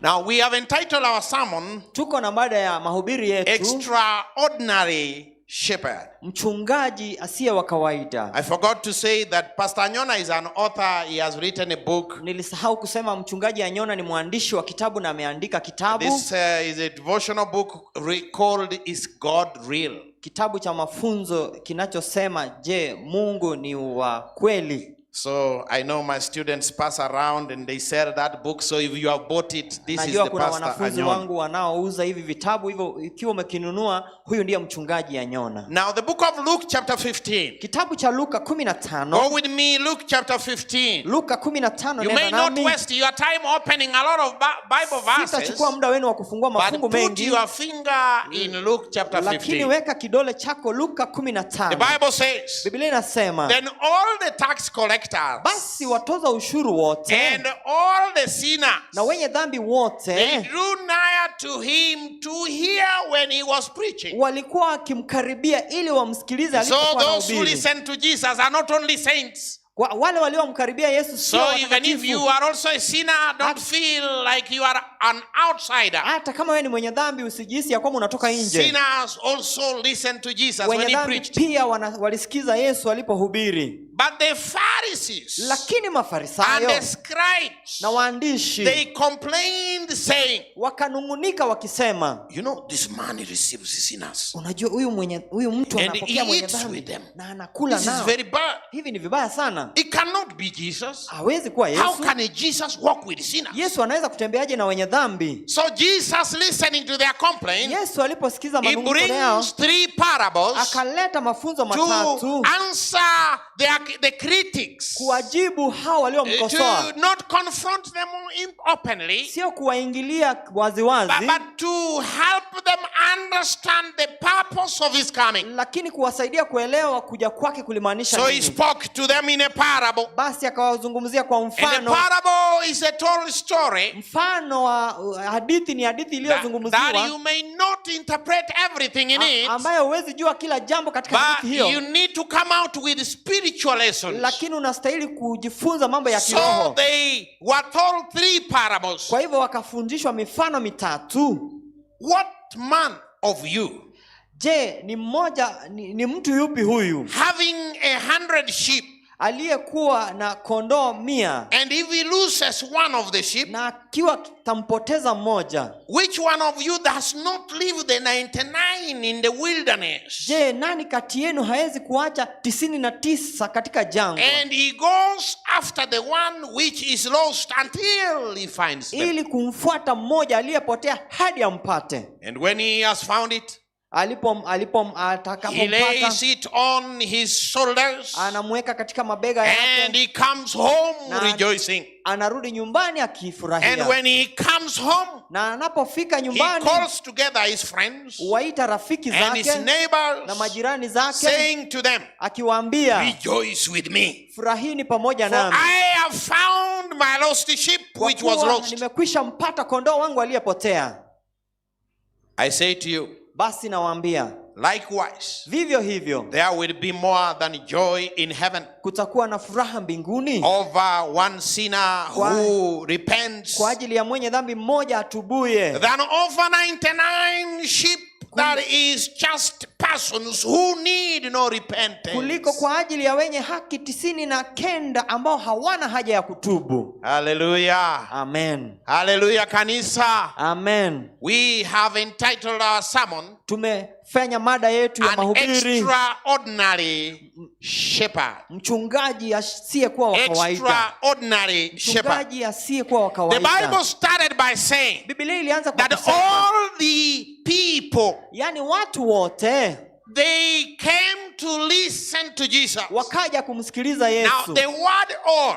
Now we have entitled our sermon, Tuko na mada ya mahubiri yetu, Extraordinary Shepherd. Mchungaji asiye wa kawaida. I forgot to say that Pastor Anyona is an author. He has written a book. Nilisahau kusema mchungaji Anyona ni mwandishi wa kitabu na ameandika kitabu. This is a devotional book called Is God Real? Kitabu cha mafunzo kinachosema, je, Mungu ni wa kweli? So I know my students pass around and they sell that book. So if you have bought it, this is Najua the kuna Pastor wanafunzi Anyona. wangu wanaouza hivi vitabu, hivyo ikiwa umekinunua, huyu ndiye mchungaji Anyona. Now the book of Luke chapter 15. Kitabu cha Luka 15. Go with me, Luke chapter 15. Luka 15. You may not waste your time opening a lot of Bible verses. Sitachukua muda wenu wa kufungua mafungu But put mengi. your finger in Luke chapter 15. Lakini weka kidole chako Luka 15. The Bible says, Biblia inasema, then all the tax collectors basi watoza ushuru wote and all the sinners, na wenye dhambi wote, they drew nigh to him to hear when he was preaching. walikuwa wakimkaribia ili wamsikilize So alipokuwa those who anahubiri. listen to Jesus are not only saints. Wale waliomkaribia Yesu sio So even if watakatifu. you are also a sinner, don't feel like you are an outsider. Hata kama wewe ni mwenye dhambi usijihisi ya kwamba unatoka nje. Sinners also listen to Jesus when Wenye he dhambi preached. pia walisikiza Yesu alipohubiri. But the Pharisees Lakini and Mafarisayo the scribes, na waandishi they complained saying, wakanungunika wakisema, you know, this man receives sinners unajua huyu mtu and anapokea he mwenye eats dhambi with them. na anakula This is nao. very bad. Hivi ni vibaya sana. It cannot be Jesus. Hawezi kuwa How Yesu. can a Jesus walk with sinners? Yesu anaweza kutembeaje na wenye dhambi? So Jesus, listening to their complaint, Yesu aliposikiza he manung'uniko yao, brings three parables akaleta mafunzo to matatu answer the critics, kuwajibu hao waliomkosoa. to not confront them openly, Sio kuwaingilia waziwazi, but to help them understand the purpose of his coming. lakini kuwasaidia kuelewa kuja kwake kulimaanisha So he nini. spoke to them in a parable. Basi akawazungumzia kwa And the mfano. parable is a told story Mfano wa hadithi ni hadithi that iliyozungumziwa you may not interpret everything in it, ambayo huwezi jua kila jambo katika but hadithi hiyo, you need to come out with spiritual lessons. lakini unastahili kujifunza mambo ya So kiroho. they were told three parables. Kwa hivyo wakafundishwa mifano mitatu. What man of you, Je, ni mtu yupi huyu having 100 sheep, aliyekuwa na kondoo 100, and if he loses one of the sheep, na akiwa tampoteza mmoja, which one of you does not leave the 99 in the wilderness? je, nani kati yenu hawezi kuacha 99 katika jangwa, And he goes after the one which is lost until he finds them. ili kumfuata mmoja aliyepotea hadi ampate? And when he has found it, he Atakapompata lays it on his shoulders, anamweka katika mabega and yake, he comes home Na- rejoicing. anarudi nyumbani And akifurahia. when he comes home, Na anapofika he nyumbani, calls together his friends waita rafiki and his zake na neighbors, majirani zake, saying to them, akiwaambia, rejoice with me, furahini pamoja for nami, I have found my lost sheep kwa which was kuwa lost. nimekwisha mpata kondoo wangu aliyepotea. I say to you, Basi nawaambia, likewise, vivyo hivyo there will be more than joy in heaven kutakuwa na furaha mbinguni over one sinner who repents kwa ajili ya mwenye dhambi mmoja atubuye, than over 99 sheep that is just persons who need no repentance. kuliko kwa ajili ya wenye haki 99 ambao hawana haja ya kutubu. Hallelujah. Amen. Hallelujah, kanisa. Amen. We have entitled our sermon, Tumefanya mada yetu ya An mahubiri, Extraordinary Shepherd. mchungaji asiyekuwa wa kawaida. Extraordinary Shepherd. Mchungaji asiyekuwa wa The kawaida. Bible started by saying Biblia ilianza kwa that kusema, all the people, yani watu wote they came to listen to Jesus. wakaja kumsikiliza Now Yesu. the word all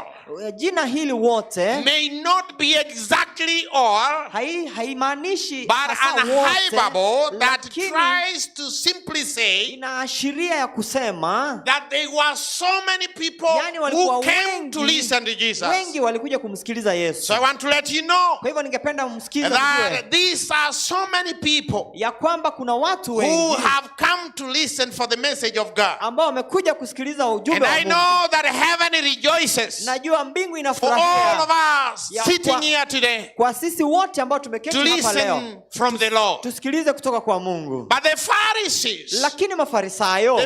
Jina hili wote may not be exactly all, haimaanishi but hasa an wote, hyperbole that lakini tries to simply say inaashiria ya kusema that there were so many people yani walikuwa who came to wengi, listen to Jesus. wengi walikuja kumsikiliza Yesu. So I want to let you know Kwa hivyo ningependa msikize that these are so many people ya kwamba kuna watu who wengi have come to listen for the message of God. ambao wamekuja kusikiliza ujumbe And wa I Mungu. know that heaven rejoices Najua imefunguliwa, mbingu for inafurahia all of us ya sitting here today kwa sisi wote ambao tumeketi to hapa leo listen from the Lord. tusikilize kutoka kwa Mungu. But the Pharisees, Lakini Mafarisayo,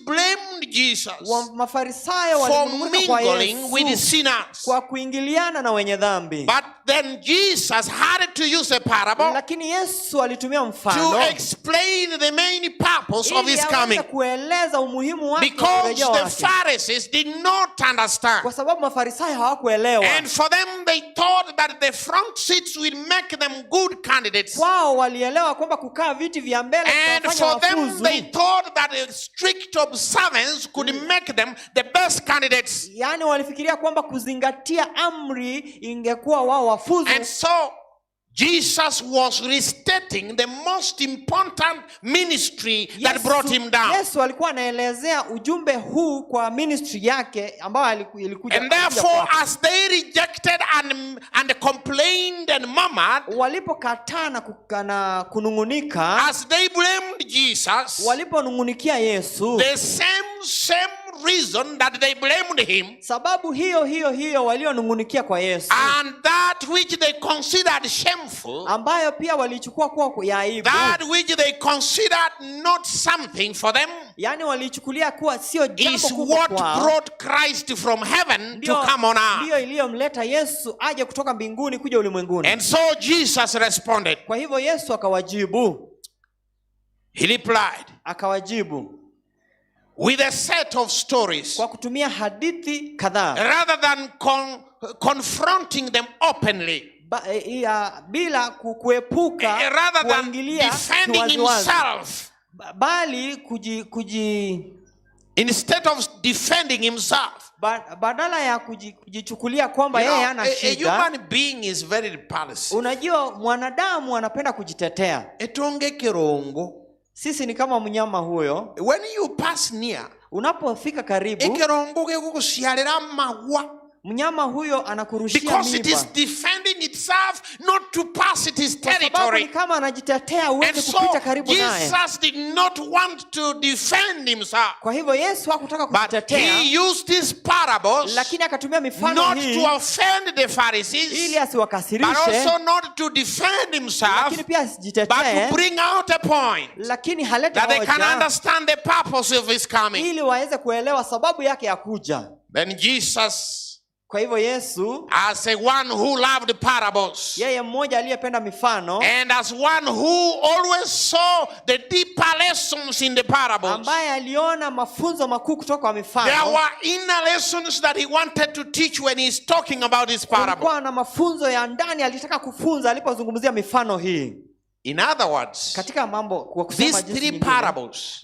blamed Jesus Mafarisayo for walimnung'unika kwa mingling with Yesu sinners. kwa kuingiliana na wenye dhambi. But then Jesus had to use a parable Lakini Yesu alitumia to mfano explain the main purpose of ili his aweze coming. kueleza umuhimu wake wa Because kurejea the wake. Pharisees did not understand. Kwa sababu Mafarisayo hawakuelewa. And for them, they thought that the front seats will make them good candidates. Wao walielewa kwamba kukaa viti vya mbele And kutawafanya for them, wafuzu. they thought that a strict observance could make them the best candidates. Yaani walifikiria kwamba kuzingatia amri ingekuwa wao wafuzu. And so Jesus was restating the most important ministry that brought him down. Yesu alikuwa anaelezea ujumbe huu kwa ministry yake ambayo ilikuja. And therefore, as they rejected and complained and murmured, walipokataa na kunungunika, as they blamed Jesus, waliponungunikia Yesu, the same reason that they blamed him, sababu hiyo walionungunikia kwa Yesu, and that which they considered shameful, ambayo pia walichukua kuwa ya aibu, that which they considered not something for them, yani walichukulia kuwa sio jambo is kubwa what kwao, brought Christ from heaven to come on earth. Ndio iliyomleta Yesu aje kutoka mbinguni kuja ulimwenguni. And so Jesus responded. Kwa hivyo Yesu akawajibu. He replied, akawajibu with a set of stories, kwa kutumia hadithi kadhaa, rather than confronting them openly, bila kuepuka rather than defending himself, bali instead of defending himself, badala ya kujichukulia kwamba yeye hana shida. A human being is very repulsive. Unajua mwanadamu anapenda kujitetea. Etonge kirongo, sisi ni kama mnyama huyo. When you pass near, unapofika karibu, ekirongo kekukusialira mawa, mnyama huyo anakurushia mimba. Because it is defending itself not to pass its territory. Kwa sababu ni kama anajitetea uweze kupita karibu naye. Jesus did not want to defend himself. Kwa hivyo Yesu hakutaka kujitetea. But he used these parables, lakini akatumia mifano hii, not to offend the Pharisees, ili asiwakasirishe, but also not to defend himself, lakini pia asijitetee, but to bring out a point, lakini halete that they can understand the purpose of his coming, ili waweze kuelewa sababu yake ya kuja. Then Jesus, kwa hivyo Yesu, as a one who loved parables, yeye mmoja aliyependa mifano, and as one who always saw the deeper lessons in the parables, ambaye aliona mafunzo makuu kutoka kwa mifano, there were inner lessons that he wanted to teach when he's talking about his parables. Kulikuwa na mafunzo ya ndani alitaka kufunza alipozungumzia mifano hii. In other words, katika mambo kwa kusema these three parables,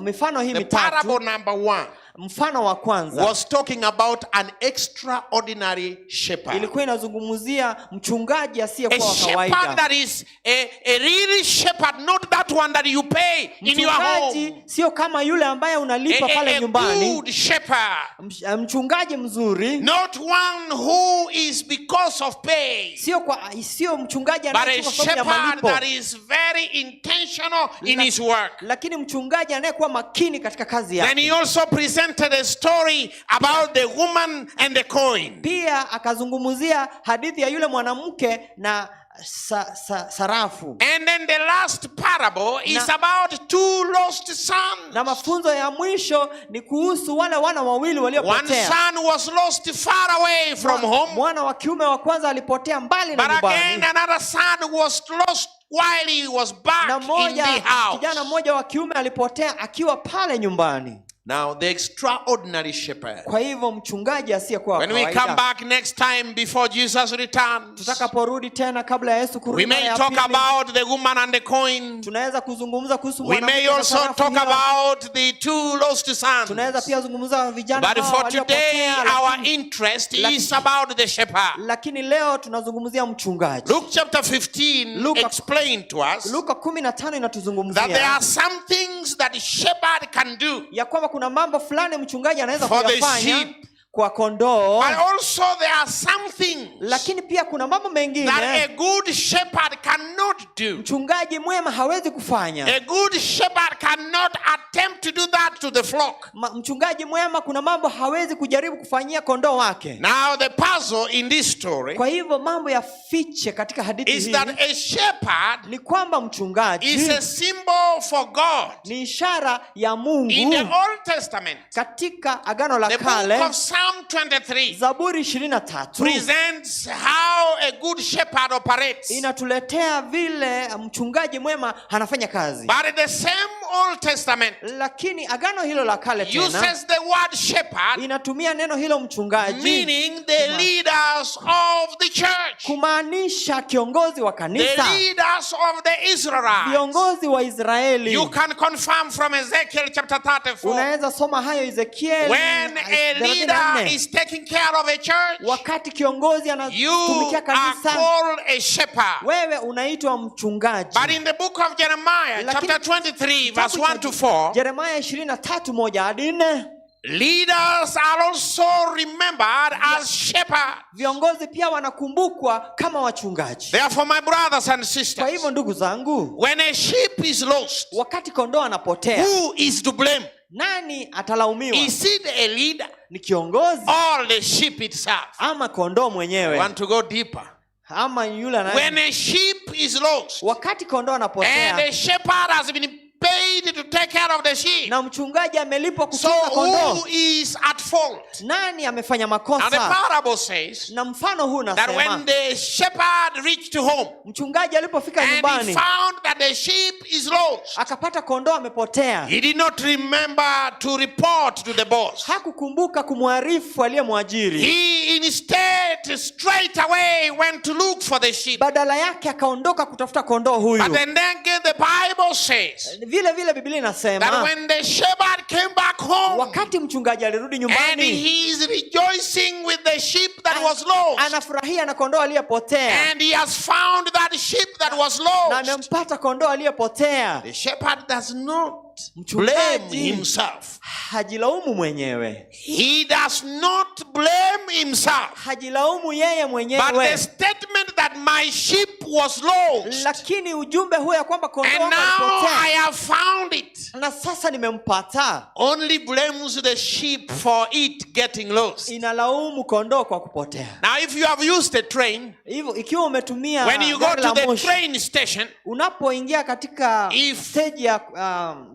mifano hii mitatu, the parable number 1, mfano wa kwanza, was talking about an extraordinary shepherd. Ilikuwa inazungumzia mchungaji asiyekuwa wa kawaida. A shepherd that is a real shepherd, not that one that you pay in your home. Sio kama yule ambaye unalipa pale nyumbani. A good shepherd. Mchungaji mzuri. Not one who is because of pay. Sio mchungaji anayekuwa kwa sababu ya malipo. But a shepherd that is very intentional in his work. Lakini mchungaji anayekuwa makini katika kazi yake. Then he also presented a story about the woman and the coin. Pia akazungumzia hadithi ya yule mwanamke na sarafu. And then the last parable is about two lost sons. Na mafunzo ya mwisho ni kuhusu wale wana wawili waliopotea. One son was lost far away from home. Mwana wa kiume wa kwanza alipotea mbali na nyumbani. But again another son was lost while he was back in the house. Kijana mmoja wa kiume alipotea akiwa pale nyumbani. Now the extraordinary shepherd. Kwa hivyo mchungaji asiyekuwa kawaida. When we come back next time before Jesus returns, tutakaporudi tena kabla ya Yesu kurudi, we may talk about the woman and the coin. Tunaweza kuzungumza kuhusu mwanamke. We may also talk about the two lost sons. Tunaweza pia zungumza vijana hao waliopotea. But for today our interest is about the shepherd. Lakini leo tunazungumzia mchungaji. Luke chapter 15 explained to us. Luka 15 inatuzungumzia that there are some things that the shepherd can do. Ya kwamba kuna mambo fulani mchungaji anaweza kuyafanya kwa kondoo, but also there are some things lakini pia kuna mambo mengine that a good shepherd cannot do. mchungaji mwema hawezi kufanya. A good shepherd cannot attempt to do that to the flock. Mchungaji mwema kuna mambo hawezi kujaribu kufanyia kondoo wake. Now the puzzle in this story, kwa hivyo mambo ya fiche katika hadithi hii, is that a shepherd ni kwamba mchungaji is a symbol for God. Ni ishara ya Mungu. In the Old Testament, katika Agano la the Kale, book of Psalm 23 Zaburi 23 presents how a good shepherd operates. Inatuletea vile mchungaji mwema anafanya kazi. But the same Old Testament, lakini agano hilo la kale tena, uses the word shepherd, inatumia neno hilo mchungaji, meaning the leaders of the church, kumaanisha kiongozi wa kanisa, the leaders of the Israelites, viongozi wa Israeli. You can confirm from Ezekiel chapter 34. Unaweza soma hayo Ezekiel. When a leader is taking care of a church, wakati kiongozi anatumikia kanisa, you are called a shepherd. Wewe unaitwa mchungaji. But in the book of Jeremiah, chapter 23, verse 1 to 4, Jeremiah 23:1-4, leaders are also remembered as shepherds. Viongozi pia wanakumbukwa kama wachungaji. Therefore, my brothers and Kwa sisters, hivyo ndugu zangu, when a sheep is lost, wakati kondoo anapotea, who is to blame? Nani atalaumiwa? Is it a leader? Ni kiongozi? Or the sheep itself? Ama kondoo mwenyewe? I want to go deeper. Ama yule anaye. When a sheep is lost, wakati kondoo anapotea, and the shepherd has been paid to take care of the sheep, na mchungaji amelipwa so kutunza kondoo, who is at fault? Nani amefanya makosa? And the parable says na mfano huu that when unasema, the shepherd reached home mchungaji alipofika and he nyumbani, found that the sheep is lost, akapata kondoo amepotea, he did not remember to report to the boss. hakukumbuka kumwarifu aliyemwajiri. He instead straight away went to look for the sheep. Badala yake akaondoka kutafuta kondoo huyu. But then again the Bible says vile vile Biblia that inasema, when the shepherd came back home, wakati mchungaji alirudi and nyumbani, he is rejoicing with the sheep that was lost, anafurahia na kondoo aliyepotea, and he has found that sheep that was na lost, amempata kondoo aliyepotea, the shepherd does not blame himself. hajilaumu mwenyewe. He does not blame himself. Hajilaumu yeye But mwenyewe. the statement that my sheep was lost, Lakini ujumbe huo ya kwamba kondoo and now I alipotea, have found it, na sasa nimempata, only blames the sheep for it getting lost. inalaumu kondoo kwa kupotea. Now if you have used a train, Hivyo ikiwa umetumia when you go gari to la the moshi, train station, unapoingia katika stage ya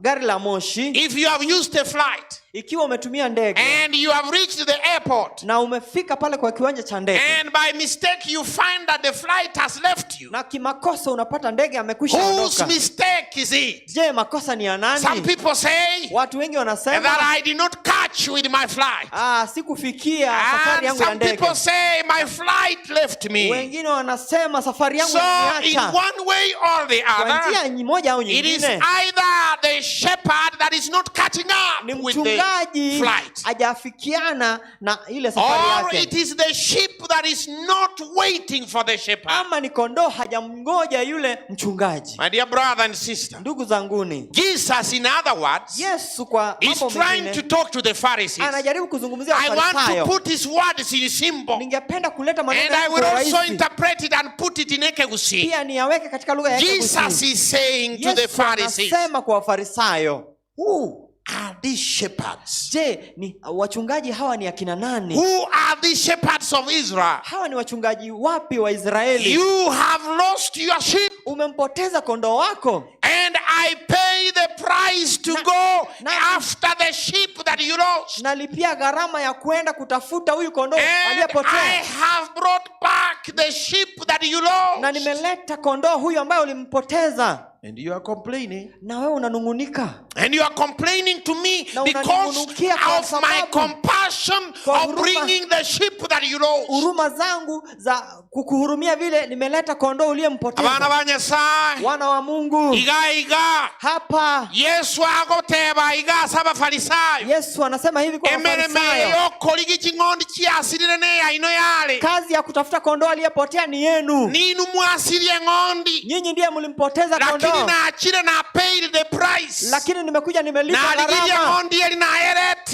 gari la moshi, if you have used a flight ikiwa umetumia ndege and you have reached the airport, na umefika pale kwa kiwanja cha ndege, and by mistake you find that the flight has left you, na kimakosa unapata ndege amekwisha whose ondoka, mistake is it? je, makosa ni ya nani? Some people say Watu wengi that wanasema, I did not catch with my flight. sikufikia safari And yangu ya some ndege. people say my flight left me. Wengine wanasema safari yangu So in imeniacha. one way or the Kwa other, njia moja au it is nyingine, either the shepherd that is not catching ni up with the mchungaji flight, hajafikiana na ile safari or it yake, is the sheep that is not waiting for the shepherd. ama ni kondoo hajamngoja yule mchungaji. My dear brother and sister, Ndugu zanguni, Jesus, in other words, Yesu kwa is mambo trying to mengine talk to the Pharisees. anajaribu kuzungumzia I want to Wafarisayo. put his words in symbol, Ningependa kuleta maneno and I yangu will kwa also rahisi, interpret it and put it in Ekegusi. pia niyaweke katika lugha ya Jesus Kiebrania. is saying to the Yesu Pharisees, anasema kwa Wafarisayo, who are these shepherds? je, ni wachungaji hawa ni akina nani? Who are these shepherds of Israel? Hawa ni wachungaji wapi wa Israeli? You have lost your sheep, Umempoteza kondoo wako, and I pay the price to go after the sheep that you lost. nalipia gharama ya kwenda kutafuta huyu kondoo And I aliyepotea, have brought back the sheep that you lost. na nimeleta kondoo huyu ambaye ulimpoteza. And you are complaining. Na wewe unanungunika, And you are complaining to me na because unanungunikia kwa of my sababu compassion kwa of huruma, bringing the sheep that you lost. huruma zangu za kukuhurumia vile nimeleta kondoo Abana uliyempoteza. ba Nyasaye, Wana wa Mungu, iga hapa Yesu agoteba iga saba farisayo. Yesu anasema hivi kwa Emereme Wafarisayo, yokoligi chingondi chiasirire ne yaino yale. kazi ya kutafuta kondoo aliyepotea ni yenu. Ninu mwasirie ngondi. Nyinyi ndiye mlimpoteza kondoo, kondoo. na paid the price. Lakini nimekuja nimelipa gharama.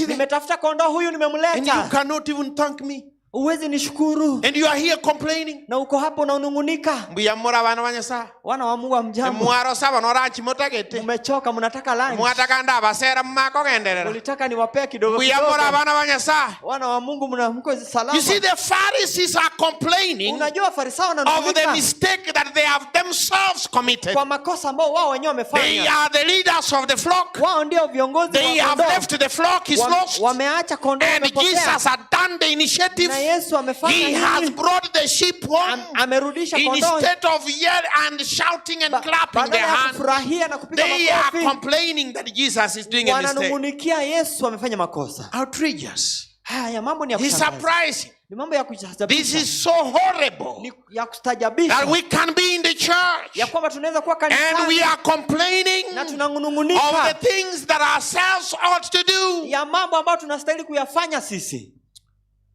Nimetafuta kondoo huyu nimemleta. And you cannot even thank me. Uwezi nishukuru. And you are here complaining. Na uko hapo na unungunika. Mbuyamura bana banyasa. Wana wa Mungu amjambo. Mwaro saba no ranchi motagete. Umechoka mnataka lunch. Mwataka ndaba sera mmako genderera. Ulitaka niwapee kidogo kidogo. Mbuyamura bana banyasa. Wana wa Mungu mko salama. You see, the Pharisees are complaining. Unajua Farisayo wananung'unika. Of the mistake that they have themselves committed. Kwa makosa ambao wao wenyewe wamefanya. They are the leaders of the flock. Wao ndio viongozi wa kondoo. They have left the flock is lost. Wameacha kondoo wamepotea. And Jesus had done the initiative. Na Yesu amefanya He has brought the sheep home. Amerudisha kondoo. Instead of yelling and shouting and clapping their hands, they are complaining that Jesus is doing a mistake. Wananung'unikia Yesu amefanya makosa. Outrageous. Haya mambo ni ya kushangaza. It's surprising. Ni mambo ya kustajabisha. This is so horrible. Ni ya kustajabisha. That we can be in the church. Ya kwamba tunaweza kuwa kanisani. And we are complaining. Na tunanung'unika. Of the things that ourselves ought to do. Ya mambo ambayo tunastahili kuyafanya sisi.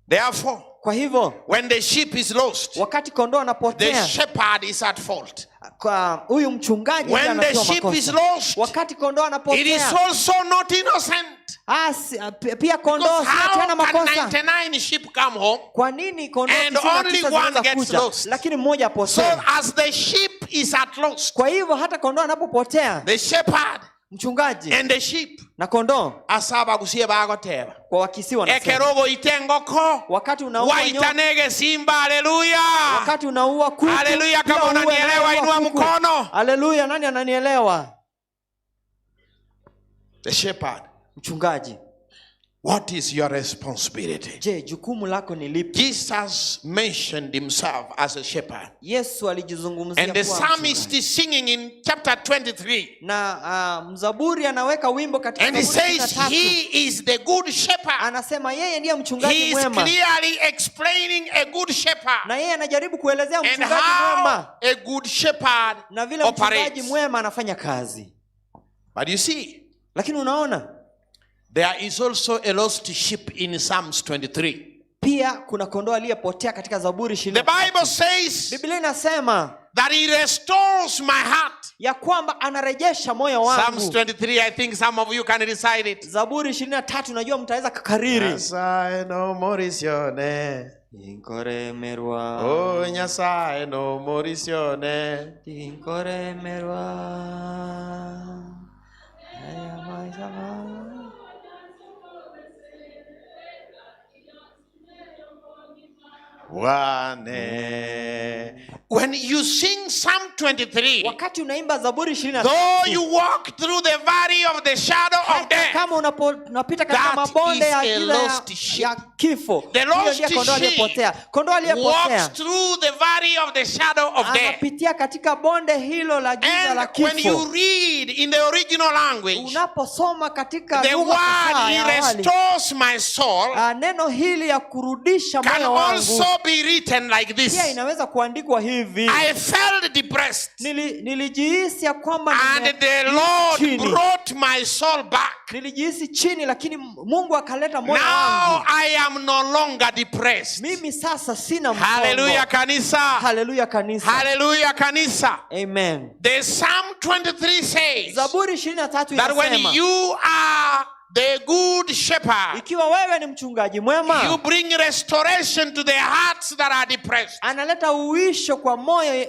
Therefore, kwa hivyo, when the sheep is lost, wakati kondoo anapotea, the shepherd is at fault. Kwa huyu mchungaji when the sheep is lost, wakati kondoo anapotea, it is also not innocent. Pia kondoo si tena makosa. 99 sheep come home. Kwa nini kondoo and only one gets lost? Lakini mmoja apotea. So as the sheep is at lost, kwa hivyo hata kondoo anapopotea, the shepherd mchungaji and the sheep na kondoo asaba gusie bagoteba kwa Wakisi wanasema ekerogo itengoko wakati unaua waitanege simba. Haleluya, wakati unaua kuku. Haleluya, kama unanielewa inua mkono. Haleluya, nani ananielewa? The shepherd, mchungaji. What is your responsibility? Je, jukumu lako ni lipi? Jesus mentioned himself as a shepherd. Yesu alijizungumzia and the psalmist is singing in chapter 23. Na mzaburi anaweka wimbo katika and he says he is the good shepherd. Anasema yeye ndiye mchungaji mwema. He is clearly explaining a good shepherd. Na yeye anajaribu kuelezea mchungaji mwema. A good shepherd na vile mchungaji mwema anafanya kazi. But you see, lakini unaona, there is also a lost sheep in Psalms 23. Pia kuna kondoo aliyepotea katika Zaburi 23. The Bible says, Biblia inasema that he restores my heart. Ya kwamba anarejesha moyo wangu. Psalms 23, I think some of you can recite it. Zaburi 23 najua mtaweza kukariri. Nyasaye no morisione. Inkoremerwa. Oh Nyasaye no morisione. Inkoremerwa. When you sing Psalm 23, wakati unaimba Zaburi 23, though you walk through the valley of the shadow of death, kama unapita katika mabonde ya kifo, the lost kondoo aliyepotea walks through the valley of the shadow of death. Anapitia katika bonde hilo la giza la kifo. When you read in the original language, unaposoma katika the word he restores my soul, neno hili ya kurudisha moyo wangu, can also be written like this. Pia inaweza kuandikwa hivi. I felt depressed. Nilijihisi ya kwamba and the Lord brought my soul back. Nilijihisi chini lakini Mungu akaleta moyo wangu. Now I am no longer depressed. Mimi sasa sina msongo. Hallelujah kanisa. Hallelujah kanisa. Hallelujah kanisa. Amen. The Psalm 23 says, Zaburi 23 that when you are the good shepherd, ikiwa wewe ni mchungaji mwema, you bring restoration to the hearts that are depressed. Analeta uisho kwa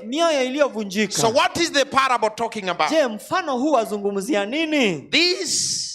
mioyo iliyovunjika. So what is the parable talking about? Je, mfano huu wazungumzia nini? This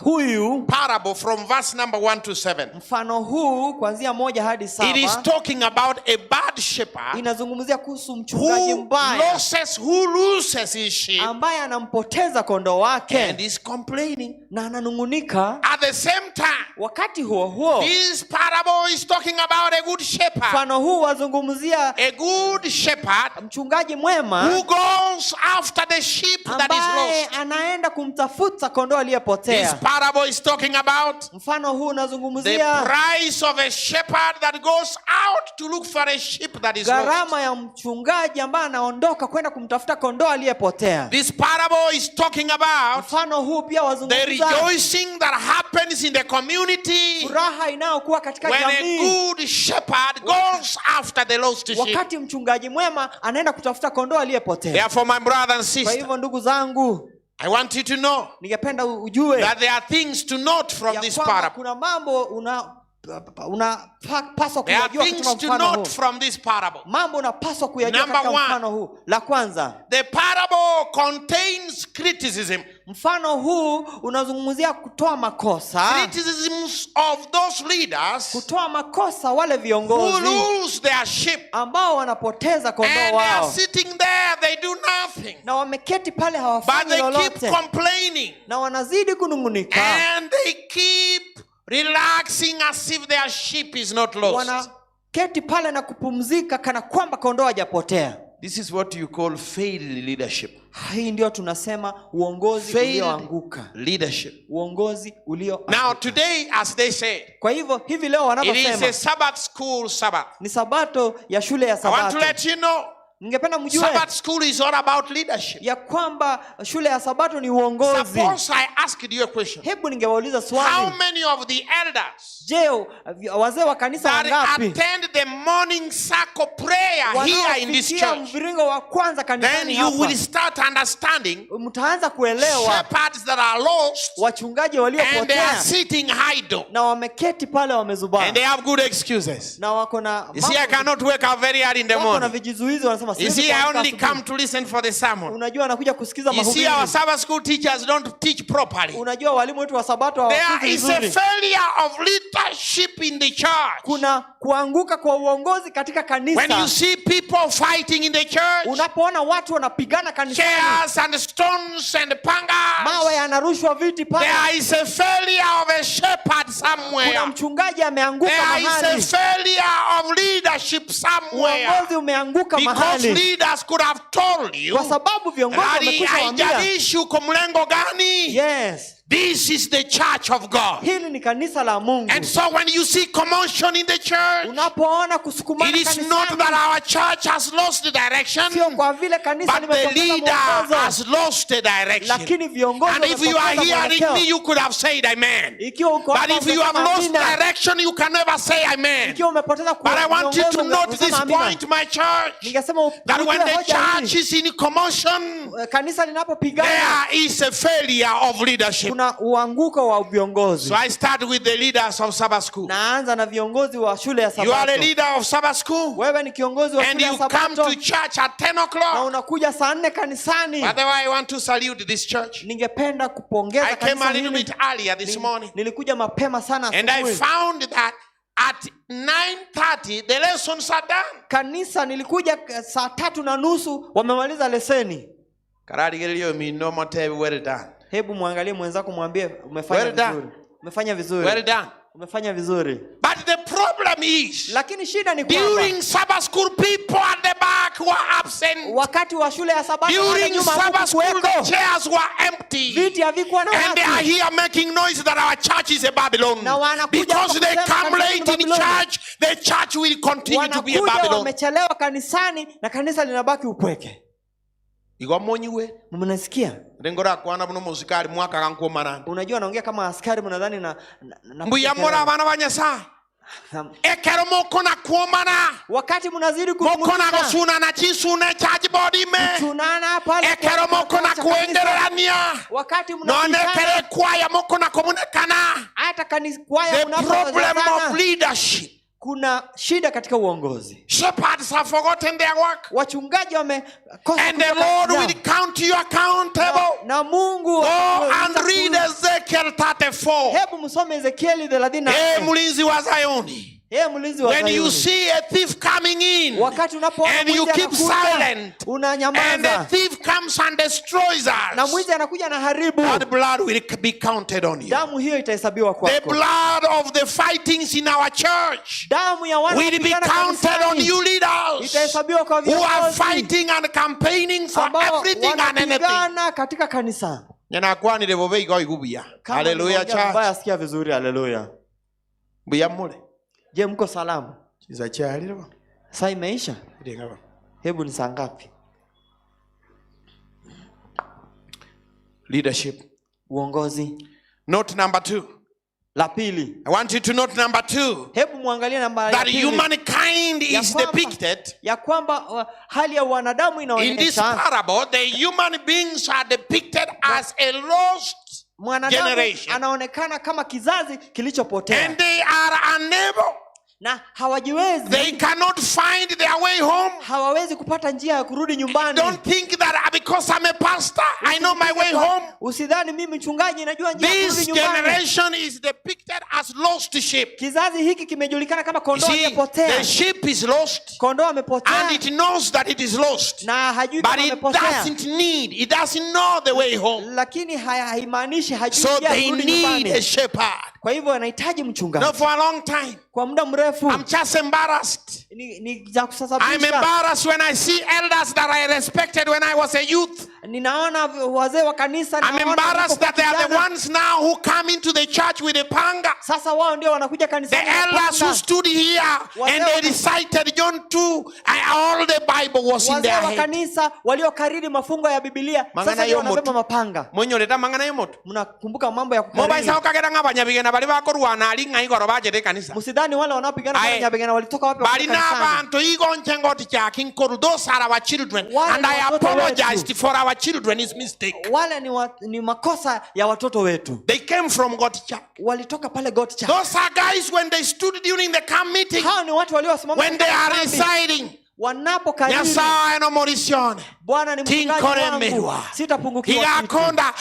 huyu parable from verse number 1 to 7. Mfano huu kuanzia 1 hadi 7. It is talking about a bad shepherd. Inazungumzia kuhusu mchungaji mbaya. Who loses his sheep. Ambaye anampoteza kondoo wake. And is complaining. Na ananungunika. At the same time, wakati huo this parable is talking about a good shepherd. Mfano huu wazungumzia a good shepherd, mchungaji mwema, who goes after the sheep that is lost. Anaenda kumtafuta kondoo aliyepotea. parable is talking about Mfano huu the unazungumzia price of a shepherd that goes out to look for a sheep that is lost. gharama ya mchungaji ambaye anaondoka kwenda kumtafuta kondoo aliyepotea. This parable is talking about Mfano huu pia the wazungumza rejoicing that happens in the community furaha inayokuwa katika when a jamii good shepherd goes after the lost sheep. wakati mchungaji mwema anaenda kutafuta kondoo aliyepotea. Therefore, my brother and Kwa sister, hivyo ndugu zangu, I want you to know ningependa ujue that there are things to note from ya this kwamba parable. kuna mambo unapaswa There are kuyajua things katika to mfano huu. note from this parable. Mambo unapaswa kuyajua Number katika one, mfano huu. La kwanza, the parable contains criticism. mfano huu unazungumzia kutoa makosa, Criticisms of those leaders kutoa makosa wale who viongozi lose their sheep. ambao wanapoteza And kondoo they are wao sitting there, they do nothing. na wameketi pale But hawafanyi they keep lolote complaining. na wanazidi kunungunika, And they keep relaxing as if their sheep is not lost. wanaketi pale na kupumzika kana kwamba kondoo hajapotea. This is what you call failed leadership. Hii ndio tunasema uongozi Failed ulioanguka, leadership. uongozi ulioanguka. Now today, as they say, Kwa hivyo hivi leo it is wanavyosema a Sabbath school Sabbath. ni sabato ya shule ya I want to sabato. let you know, Ningependa mjue Sabbath school is all about leadership. ya kwamba shule ya sabato ni uongozi. Suppose I asked you a question. Hebu ningewauliza How swali, many of the elders je, wazee wa kanisa that wangapi attend the morning circle prayer here in this wanaofikia church? mviringo wa kwanza Then kanisani you will hapa? start understanding Mtaanza kuelewa shepherds that are lost wachungaji and they are waliopotea sitting idle na wameketi pale wamezubaa and they have good excuses. na wako na You see, I cannot wake up very early in the wako na morning. vijizuizi, wanasema You siwezi see, I kuamka only asubuhi. come to listen for the sermon. Unajua anakuja kusikiza You see, mahubiri. our Sabbath school teachers don't teach properly. Unajua walimu wetu wa sabato There hawafunzi is a vizuri. failure of leadership in the church. Kuna kuanguka kwa uongozi katika When you kanisa. see people fighting in the church, Unapoona watu wanapigana kanisani, chairs and stones and pangas, mawe yanarushwa viti pale, there is a failure of a shepherd somewhere. kuna mchungaji ameanguka There is a mahali, failure of leadership somewhere. uongozi umeanguka Because mahali, leaders could have told you kwa sababu viongozi that wamekwisha waambia, haijalishi uko mlengo gani. yes, This is the church of God. hili ni kanisa la Mungu. And so when you see commotion in the church, Unapoona kusukumana it is not kanisani, that our church has lost the direction, sio kwa vile kanisa but the limepoteza leader mwongozo, has lost the direction. lakini viongozi And if you are wamepoteza hearing mwelekeo. me, you could have said amen. Ikiwa uko But hapa if you have ungesema lost amina. direction, you can never say amen. Ikiwa umepoteza But I want you to note this ungesema amina. point, my church, Ningesema that when ujue the hoja church hii, is in commotion, kanisa linapopigana there is a failure of leadership. kuna uanguko wa viongozi. So I start with the leaders of Sabbath school. Naanza na viongozi wa shule ya You are a sabato. leader of Sabbath school, Wewe ni kiongozi wa and shule ya you come sabato to church at 10 na o'clock. unakuja saa 4 kanisani. By the way, I want to salute this church. Ningependa kupongeza I came kanisa a little hili. bit earlier this morning, Nilikuja mapema sana and I asubuhi. found that at 9:30 the lessons are done. Kanisa nilikuja saa 3:30 wamemaliza leseni. Kararigelio mi no more well done. Hebu muangalie mwenzako mwambie umefanya Well done. vizuri. Umefanya vizuri. Well done. Umefanya vizuri. But the problem is, Lakini shida ni kwamba during Sabbath school, people at the back were absent. wakati wa shule ya sabato wale During nyuma Sabbath school, hakukuweko. the chairs were empty. Viti havikuwa na And they are watu. here making noise that our church is a Babylon. Na wanakuja Because hapa they kusema come kanisa ni late in Babyloni. church, the church will continue to be a Wanakuja Babylon. wamechelewa kanisani na kanisa linabaki upweke. Igwamonyiwe. Mnasikia? Ndengora kwana buno muzikali mwaka kankumanana. Unajua naongea kama askari mnadhani na Mbuyamora abana banyasa. Ekero moko na kuomana. wakati mnazidi Moko na gosuna na chisune charge body me. tunana pale Ekero moko na kuenderania. wakati None mnapigana kere kwaya moko na komunekana. hata kanisa kwaya The problem of mnapozozana leadership. kuna shida katika uongozi. Shepherds have forgotten their work. Wachungaji wamekosa And the kutenda Lord kazi will yao. count you accountable. na Mungu Go and read Ezekiel 34. hebu msome Ezekieli 34. Hey, mlinzi wa Zayoni. Mlinzi wa When you Sayuni. see a thief coming in, Wakati unapoona and you mwizi keep anakuja, silent, and the unanyamaza thief comes and destroys na us, mwizi anakuja na haribu, that blood will be counted on you. damu hiyo itahesabiwa The kwako. blood of the fightings in our church Damu ya wana will be kupigana counted on kanisani you leaders itahesabiwa kwa who are viongozi fighting and campaigning for ambao everything and anything. wanapigana katika kanisa. Nyana kwani lebo bei go igubia. Hallelujah church. Mbaya sikia vizuri, hallelujah. Buya mule. Je, mko salama? Chiza chali lebo. Saa imeisha? Ndio. Hebu ni saa ngapi? Leadership. Uongozi. Note number 2. La pili. I want you to note number 2. Hebu muangalie namba that humankind is depicted ya kwamba hali ya wanadamu inaonyesha. In this parable, the human beings are depicted as a lost generation. Anaonekana kama kizazi kilichopotea. And they are unable. Na hawajiwezi. They cannot find their way home. Hawawezi kupata njia ya kurudi nyumbani. Don't think that because I'm a pastor, I know my way home. Usidhani mimi mchungaji najua njia ya kurudi nyumbani. This generation is depicted as lost sheep. Kizazi hiki kimejulikana kama kondoo aliyepotea. The sheep is lost. Kondoo amepotea. And it knows that it is lost. Na hajui kama amepotea. But it doesn't know the way home. Lakini haimaanishi hajui njia ya kurudi nyumbani. So they need a shepherd. Kwa hivyo anahitaji mchungaji. No, for a long time. Kwa muda mrefu. I'm just embarrassed. I'm embarrassed when I see elders that I respected when I was a youth. Ninaona wazee wa kanisa. I'm embarrassed that they are the ones now who come into the church with a panga. Sasa wao ndio wanakuja kanisani. The elders who stood here and they recited John 2 and all the Bible was in their head. Wazee wa kanisa waliokariri mafungo ya Biblia sasa ndio wanabeba mapanga. Mwenyoleta mangana yomoto. Mnakumbuka mambo ya kukariri. Moba isa okagera ngabanyabigena bali bakorwana ali ngai goro baje kanisa. Msidhani wale wanaopigana kwa nyabigena walitoka wapi? Bali na abantu igonche ngoti cha kinkoru, those are our children and I apologized for our children's mistake. Wale ni makosa ya watoto wetu. They came from God Church. Walitoka pale God Church. Those are guys when they stood during the camp meeting. Hao ni watu waliosimama when they are reciting. Wanapokariri. Nyasaye no morisione. Bwana ni mchungaji wangu. Sitapungukiwa kitu.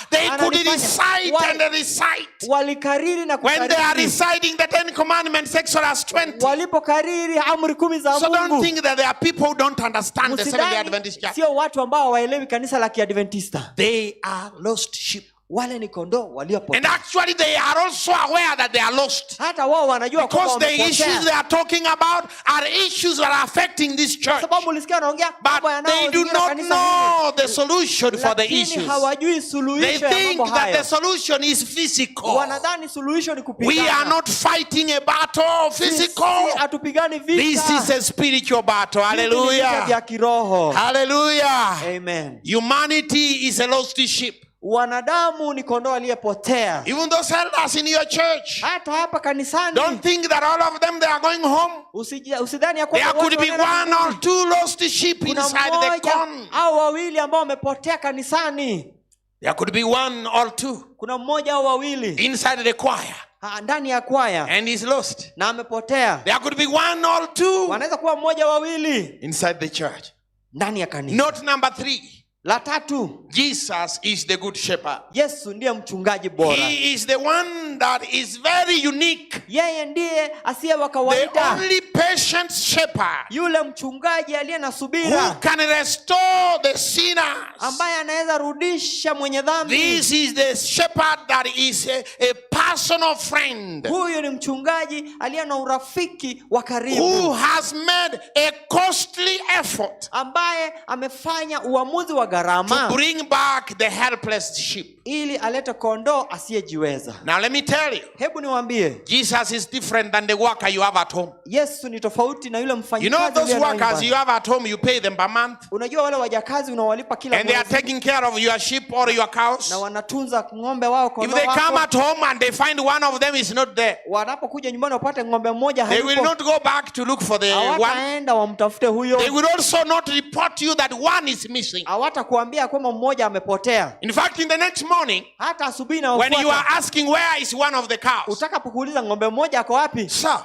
They could recite and recite. Walikariri na kukariri. When they are reciting the 10 commandments, Exodus 20. Walipokariri amri 10 za Mungu. So don't think that there are people who don't understand the Seventh-day Adventist Church. Sio watu ambao hawaelewi kanisa la Kiadventista. They are lost sheep. Wale ni kondoo waliopotea. And actually they are also aware that they are lost. Hata wao wanajua kwamba wamepotea. Because the issues they are talking about are issues that are affecting this church. Sababu ulisikia wanaongea mambo yanayo. They do not know the solution for the issues. Lakini hawajui suluhisho ya mambo hayo. They think that the solution is physical. Wanadhani suluhisho ni kupigana. We are not fighting a battle physical. Hatupigani vita. This is a spiritual battle. Hallelujah. Ya kiroho. Hallelujah. Amen. Humanity is a lost sheep. Wanadamu ni kondoo aliyepotea. Even those elders in your church. Hata hapa kanisani. Don't think that all of them they are going home. Usidhani ya kwamba there could be one or two lost sheep inside the corn. Au wawili ambao wamepotea kanisani. There could be one or two. Kuna mmoja au wawili inside the choir. Ndani ya kwaya. And is lost. Na amepotea. There could be one or two. Wanaweza kuwa mmoja wawili inside the church. Ndani ya kanisa. Note number 3. La tatu. Jesus is the good shepherd. Yesu ndiye mchungaji bora. He is the one that is very unique. Yeye ndiye asiye wa kawaida. The only patient shepherd. Yule mchungaji aliye na subira. Who can restore the sinners. Ambaye anaweza rudisha mwenye dhambi. This is the shepherd that is a personal friend. Huyu ni mchungaji aliye na urafiki wa karibu. Who has made a costly effort. Ambaye amefanya uamuzi wa gharama. To bring back the helpless sheep. Ili alete kondoo asiyejiweza. Now let me tell you. Hebu niwaambie. Jesus is different than the worker you have at home. Yesu ni tofauti na yule mfanyikazi. You know those workers you have at home, you pay them per month. Unajua wale wajakazi unawalipa kila mwezi. And they are taking care of your sheep or your cows. Na wanatunza ng'ombe wao kondoo wako. If they come at home and they find one of them is not there. Wanapokuja nyumbani wapate ng'ombe mmoja hayupo. They will not go back to look for the one. Hawataenda wamtafute huyo. They will also not report you that one is missing. Hawatakuambia kwamba mmoja amepotea. In fact, in the next morning, hata asubuhi na when you are asking where is one of the cows, utakapokuuliza ng'ombe mmoja ako wapi? Sir,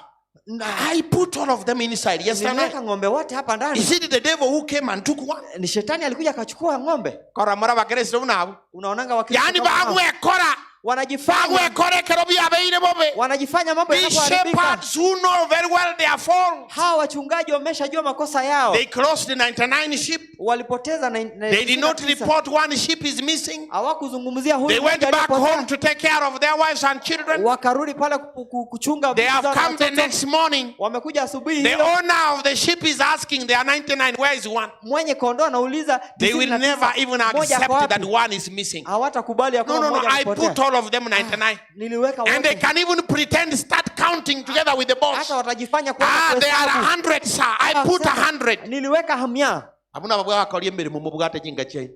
I put all of them inside yesterday. Nimeweka ng'ombe wote hapa ndani. Is it the devil who came and took one? Ni shetani alikuja akachukua ng'ombe. Kora mara bakristo unabu. Unaonanga wakristo. Yani bagwe kora. Wanajifanya mambo yanapoharibika. Who know very well their faults. Hawa wachungaji wameshajua makosa yao. They closed the 99 sheep. walipoteza They did not report one sheep is missing. hawakuzungumzia huyu They went mmoja back aliyepotea. home to take care of their wives and children. Wakarudi pale kuchunga They have vitu zao na come the watoto. next morning. Wamekuja asubuhi The hiyo. owner of the sheep is asking there are 99, where is one? Mwenye kondoo anauliza They will 99, never even moja kwa accept that wapi? one is missing. Hawatakubali ya No, kwamba no, no. mmoja I amepotea. put all of them 99. Niliweka And they wote. can even pretend start counting together with the boss. Hata watajifanya kwa There are 100, sir. I put 100. Niliweka 100. Abuna babwa bakolie mbere mu mubugate kinga chai.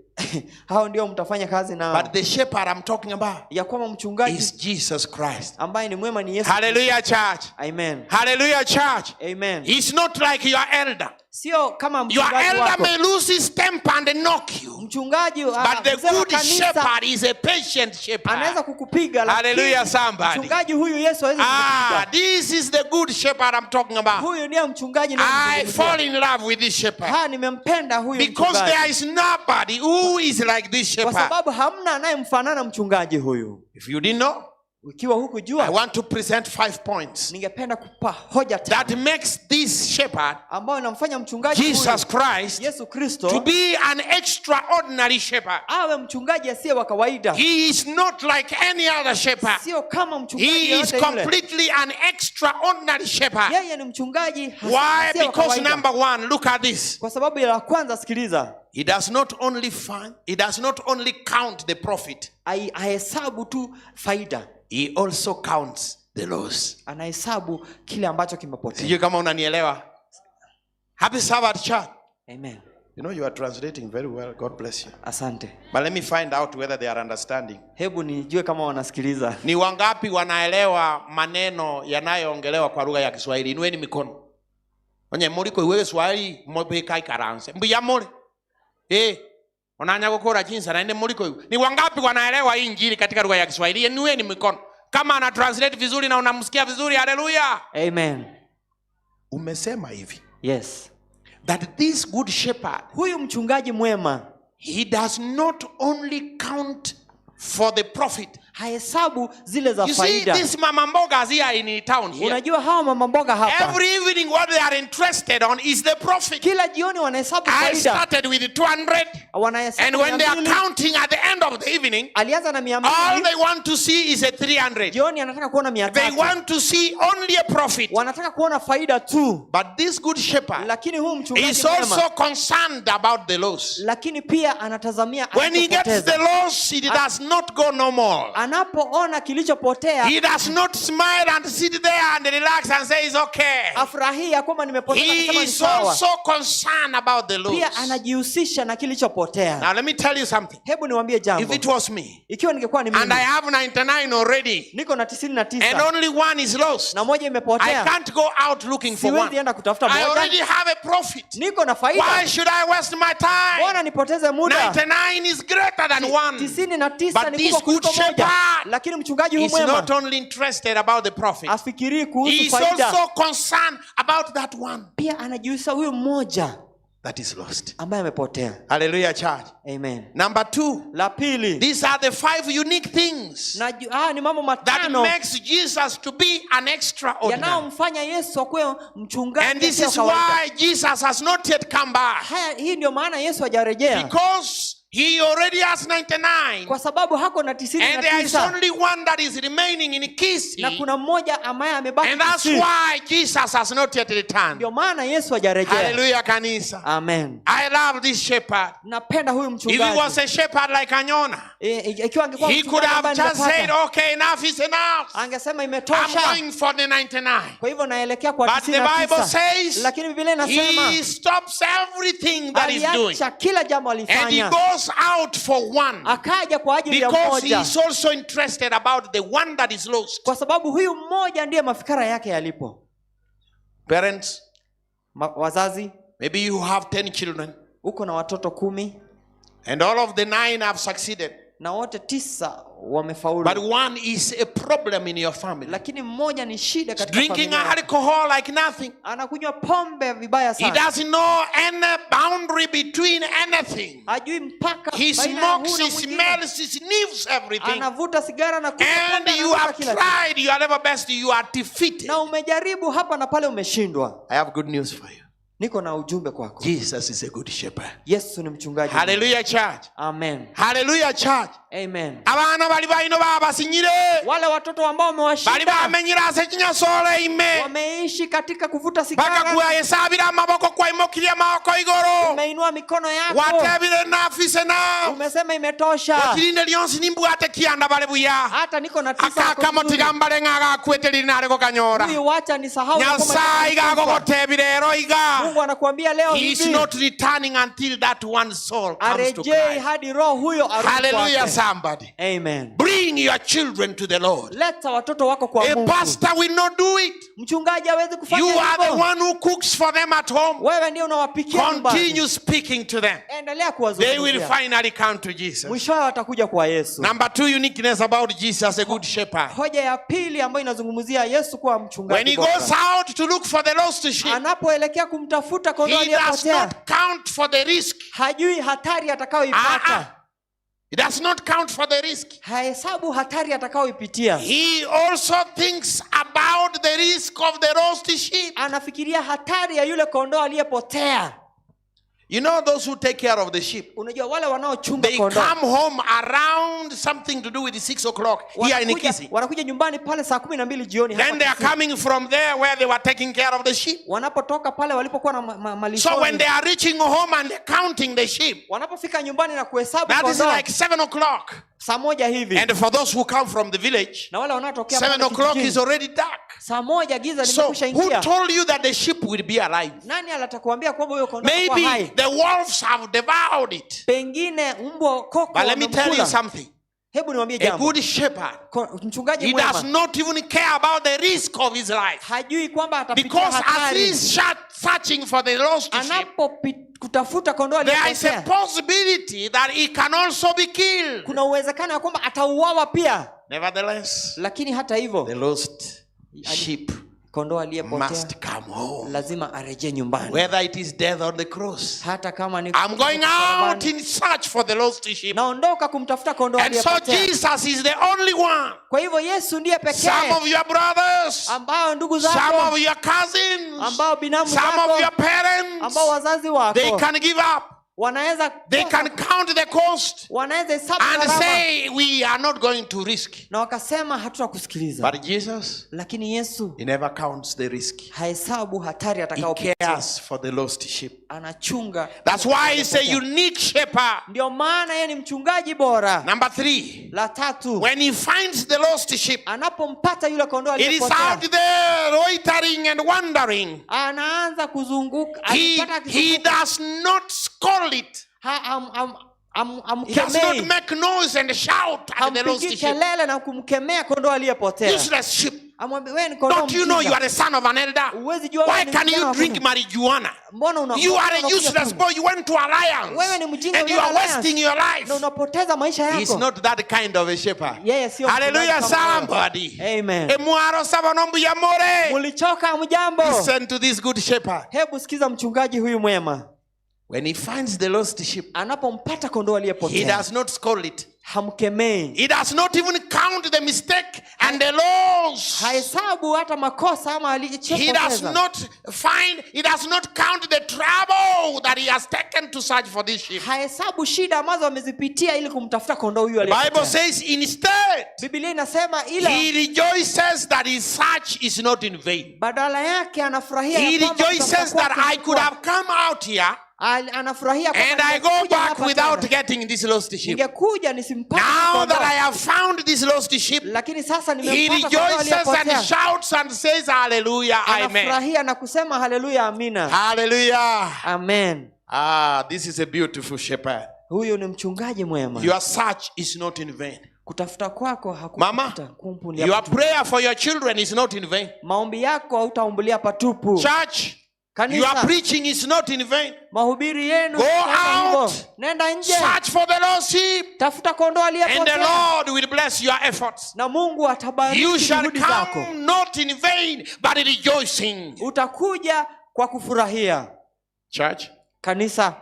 Hao ndio mtafanya kazi nao. But the shepherd I'm talking about ya kwamba mchungaji is Jesus Christ. ambaye ni mwema ni Yesu. Hallelujah, church. Amen. Hallelujah, church. Amen. He's not like your elder. Sio kama Your mchungaji elder wako. may lose his temper and knock you. Mchungaji But the mzee wa good kanisa shepherd is a patient shepherd. anaweza kukupiga, lakini Hallelujah, somebody. mchungaji huyu Yesu hawezi kukupiga. This is the good shepherd I'm talking about. Huyu ndiye mchungaji I fall in love with this shepherd. nimempenda huyu Because mchungaji. there is nobody who is like this Kwa shepherd. sababu hamna anayemfanana mchungaji huyu. If you didn't know, ikiwa hukujua, I want to present 5 points ningependa kupa hoja that makes this shepherd, ambayo inamfanya mchungaji Jesus huyu, Christ, Yesu Kristo, to be an extraordinary shepherd. awe mchungaji asiye wa kawaida. He is not like any other shepherd. Sio kama mchungaji He is yote yule. completely an extraordinary shepherd. Yeye ni mchungaji Why? asiye wa Because kawaida. number one, look at this. Kwa sababu ya kwanza, sikiliza. He does not only count the profit. Hahesabu tu faida. He also counts the loss. Anahesabu kile ambacho kimepotea. Sijui kama unanielewa. Happy Sabbath, church. Amen. You know you are translating very well. God bless you. Asante. But let me find out whether they are understanding. Hebu nijue kama wanasikiliza. Ni wangapi wanaelewa maneno yanayoongelewa kwa lugha ya Kiswahili? Inueni mikono. Onye muliko iwe Kiswahili mobeka ikaranse. Mbuya mole. Onanya gukora jinsi na ende muliko iwe. Ni wangapi wanaelewa hii injili katika lugha ya Kiswahili? Inueni mikono. Kama ana translate vizuri na unamsikia vizuri, haleluya. Amen. Umesema hivi. Yes. That this good shepherd, huyu mchungaji mwema, he does not only count for the profit. Hahesabu zile za you faida. See, these mama mbogas here in town here. Unajua hawa mama mboga hapa. Every evening what they are interested on is the profit. Kila jioni wanahesabu faida. I started with 200. And when they are counting at the end of the evening, alianza na 200. All they want to see is a 300. Jioni anataka kuona 300. They want to see only a profit. Wanataka kuona faida tu. But this good shepherd, lakini huyu mchungaji is also concerned about the loss. Lakini pia anatazamia when he gets the loss, he does not go no more. Anapoona kilichopotea, he does not smile and sit there and relax and say it's okay. Afurahia kwamba nimepoteza, he is also concerned about the loss. Pia anajihusisha na kilichopotea. Now let me tell you something. Hebu niwaambie jambo. If it was me, ikiwa ningekuwa ni mimi, and I have 99 already, niko na 99, and only one is lost, na moja imepotea, I can't go out looking for one. Siwezi enda kutafuta moja. I already have a profit. Niko na faida. Why should I waste my time? Mbona nipoteze muda? 99 is greater than one. 99 But ni this kubwa good kuliko moja. shepherd Lakini mchungaji huyu is mwema not only interested about the profit, afikiri he kuhusu is faida. also concerned about that one Pia anajihusisha huyu mmoja that is lost. ambaye amepotea. Hallelujah, church. Amen. Number 2. La pili. These are the 5 unique things ni mambo matano that makes Jesus to be an extraordinary. Yanayomfanya Yesu akuwe mchungaji. And this is why Jesus has not yet come back. Hii ndio maana Yesu hajarejea. Because he already has 99. Kwa sababu hako na 99. And there is only one that is remaining in Kisii. Na kuna mmoja ambaye amebaki. And that's why Jesus has not yet returned. Ndio maana Yesu hajarejea. Hallelujah, kanisa. Amen. I love this shepherd. Napenda huyu mchungaji. If he was a shepherd like Anyona, ikiwa angekuwa he could have just said, okay, enough is enough. Angesema imetosha. I'm going for the 99. Kwa hivyo naelekea kwa 99. But the Bible says, lakini Biblia inasema he stops everything that he's doing. Aliacha kila jambo alifanya. And he goes out for one. Akaja kwa ajili ya because mmoja. he is also interested about the one that is lost. Kwa sababu huyu mmoja ndiye mafikara yake yalipo. Parents, wazazi, maybe you have 10 children. Uko na watoto 10. And all of the 9 have succeeded. Na wote 9 wamefaulu. But one is a problem in your family. Lakini mmoja ni shida katika drinking familia. alcohol like nothing. Anakunywa pombe vibaya sana. He doesn't know any boundary between anything. Hajui mpaka he smokes, he smells, he sniffs everything. Anavuta sigara na kunywa pombe. And you have tried your level best, you are defeated. Na umejaribu hapa na pale umeshindwa. I have good news for you. Niko na ujumbe kwako. Jesus is a good shepherd. Yesu ni mchungaji. Hallelujah church. Amen. Hallelujah church. Amen. Abana bali baino baba sinyire. Wale watoto ambao wamewashinda. Bali bamenyira sekinya sole ime. Wameishi katika kuvuta sigara. Baka kuhesabira amaboko kwa imokiria maboko igoro. Umeinua mikono yako. Watebire na afise na. Umesema imetosha. Kirinde lyonsi nimbwate kianda bale buya. Hata niko na tisa. Akaka motigambale ngaga kweteli nare ko kanyora. Huyu wacha nisahau kama Nyasai gago gotebire roiga. Mungu anakuambia leo hivi. He is not returning until that one soul comes to Christ. Hadi roho huyo arudi. Hallelujah somebody. Amen. Bring your children to the Lord. Leta watoto wako kwa Mungu. A pastor will not do it. Mchungaji hawezi kufanya hivyo. You are the one who cooks for them at home. Wewe ndiye unawapikia nyumbani. Continue speaking to them. Endelea kuwazungumzia. They will finally come to Jesus. Mwisho watakuja kwa Yesu. Number 2 uniqueness about Jesus, a good shepherd. Hoja ya pili ambayo inazungumzia Yesu kuwa mchungaji. When he goes out to look for the lost sheep, anapoelekea kumtafuta kondoo aliyepotea, he does not count for the risk. Hajui hatari atakayoipata. He does not count for the risk. Hahesabu hatari atakayoipitia. He also thinks about the risk of the lost sheep. Anafikiria hatari ya yule kondoo aliyepotea. You know those who take care of the sheep, unajua wale wanaochunga they kondoo, come home around something to do with 6 o'clock here in Ikisi. Wanakuja nyumbani pale saa 12 jioni. Then they are coming from there where they were taking care of the sheep. Wanapotoka pale walipokuwa na malishoni. So when they are reaching home and they're counting the sheep, wanapofika nyumbani na kuhesabu kondoo, that is like 7 o'clock. Saa moja hivi. And for those who come from the village, na wale wanaotokea 7 o'clock is already dark. Saa moja giza So limekwisha ingia. who told you that the sheep will be alive? Nani alatakuambia kwamba huyo kondoo kwa hai? Maybe the wolves have devoured it. Pengine mbwa koko. But let me tell you something. Hebu niwaambie A jambo. good shepherd, mchungaji he mwema, does not even care about the risk of his life. Hajui kwamba atapitia Because as hatari. he is searching for the lost sheep, kutafuta kondoo there is a aliyepotea, possibility that he can also be killed. kuna uwezekano ya kwamba atauawa pia. Nevertheless, lakini hata hivyo, the lost sheep kondoo aliyepotea must come home. lazima arejee nyumbani. Whether it is death on the cross. Hata kama ni I'm going out in search for the lost sheep. Naondoka kumtafuta kondoo And so aliyepotea. Jesus is the only one. Kwa hivyo Yesu ndiye pekee. Some of your brothers, ambao ndugu zako, some of your cousins, ambao binamu some zako, of your parents, ambao wazazi wako, they can give up. Wanaweza, they can count the cost wanaweza hesabu and gharama, say we are not going to risk. Na wakasema hatutakusikiliza. But Jesus, lakini Yesu, he never counts the risk. Hahesabu hatari atakayopitia. He cares for the lost sheep. Anachunga. That's why he's a unique shepherd. Ndio maana yeye ni mchungaji bora. Number 3. La tatu. When he finds the lost sheep, anapompata yule kondoo aliyepotea, it is out there loitering and wandering. Anaanza kuzunguka. He does not scold it. He does not make noise and shout at the lost sheep. Kelele na kumkemea kondoo aliyepotea. Useless sheep. Don't you know you are the son of an elder? Why can you drink marijuana? You are a useless boy. You went to Alliance and you are wasting your life. He's not that kind of a shepherd. Hallelujah, somebody. Amen. Listen to this good shepherd. Hebu sikiza mchungaji huyu mwema. When he finds the lost sheep, anapompata kondoo aliyepotea, he does not scold it. Hamkemei. He does not even count the mistake and the loss. Hahesabu hata makosa ama alichopoteza. He does not count the trouble that he has taken to search for this sheep. Hahesabu shida ambazo amezipitia ili kumtafuta kondoo huyu aliyepotea. The Bible says instead, Biblia inasema ila he rejoices that his search is not in vain. Badala yake anafurahia he rejoices that I could have come out here anafurahia and I go back without getting this lost sheep. Now that I have found this lost sheep, he rejoices and shouts and says hallelujah, amen. Hallelujah. Amen. This is a beautiful shepherd. Huyu ni mchungaji mwema. Your search is not in vain. Kutafuta kwako Mama, your prayer for your children is not in vain. Maombi yako hautaumbulia patupu. Church, your preaching is not in vain. Mahubiri yenu go out, nenda nje, search for the lost sheep, tafuta kondoo aliyepotea, and the Lord will bless your efforts. Na Mungu atabariki you shall juhudi zako. come not in vain but rejoicing. Utakuja kwa kufurahia. Church, kanisa,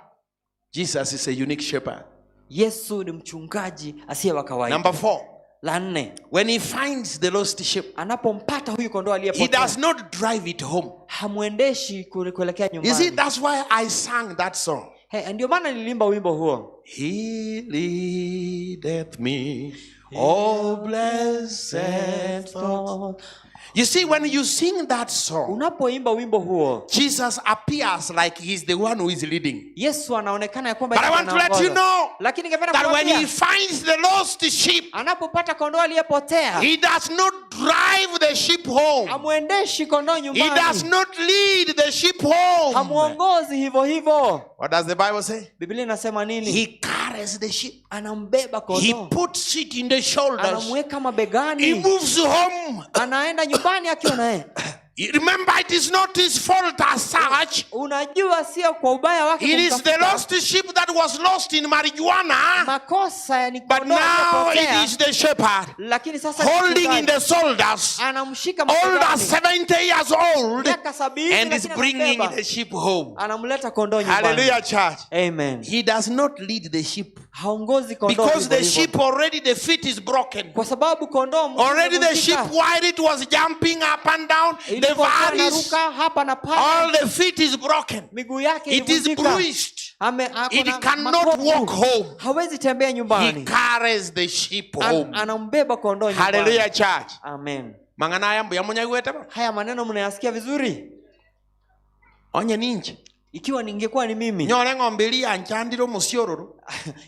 Jesus is a unique shepherd. Yesu ni mchungaji asiye wa kawaida. Number 4. La 4, when he finds the lost sheep, anapompata huyu kondoo he aliyepotea, does not drive it home. hamwendeshi kuelekea You see, nyumbani. that's why I sang that song. Ndio maana nilimba wimbo huo. He leadeth me, oh blessed thought. You see, when you sing that song, unapoimba wimbo huo, Jesus appears like he's the one who is leading. Yesu anaonekana ya kwamba But I want to let you know lakini ningependa that when kuambia, he finds the lost sheep, anapopata kondoo aliyepotea, he does not drive the sheep home. hamwendeshi kondoo He nyumbani. does not lead the sheep home. Hamuongozi hivyo hivyo. What does the Bible say? Biblia inasema nini? He carries the sheep. Anambeba kondoo. He puts it in the shoulders. Anamweka mabegani. He moves home. Anaenda nyumbani akiwa naye. Remember, it is not his fault as such. Unajua sio kwa ubaya wake. It is the lost sheep that was lost in marijuana. Makosa ni but now it is the shepherd lakini sasa holding in the shoulders, anamshika older 70 years old, and is lakini bringing anambeba. the sheep home. Anamleta kondoo nyumbani. Hallelujah, church. Amen. He does not lead the sheep haongozi kondoo because the hivyo. sheep already, the feet is broken. Kwa sababu kondoo Already the sheep, while it was jumping up and down, the valleys, hapa na pale, all the feet is broken. Miguu yake It is bruised. It cannot walk home. Hawezi tembea nyumbani. He carries the sheep home. Anambeba kondoo nyumbani. Hallelujah, church. Amen. Mangana yambo yamunyagweta ba. Haya maneno mnayasikia vizuri? Onye ninje. Ikiwa ningekuwa ni mimi. Nyore ng'ombe ili anchandiro musiororo.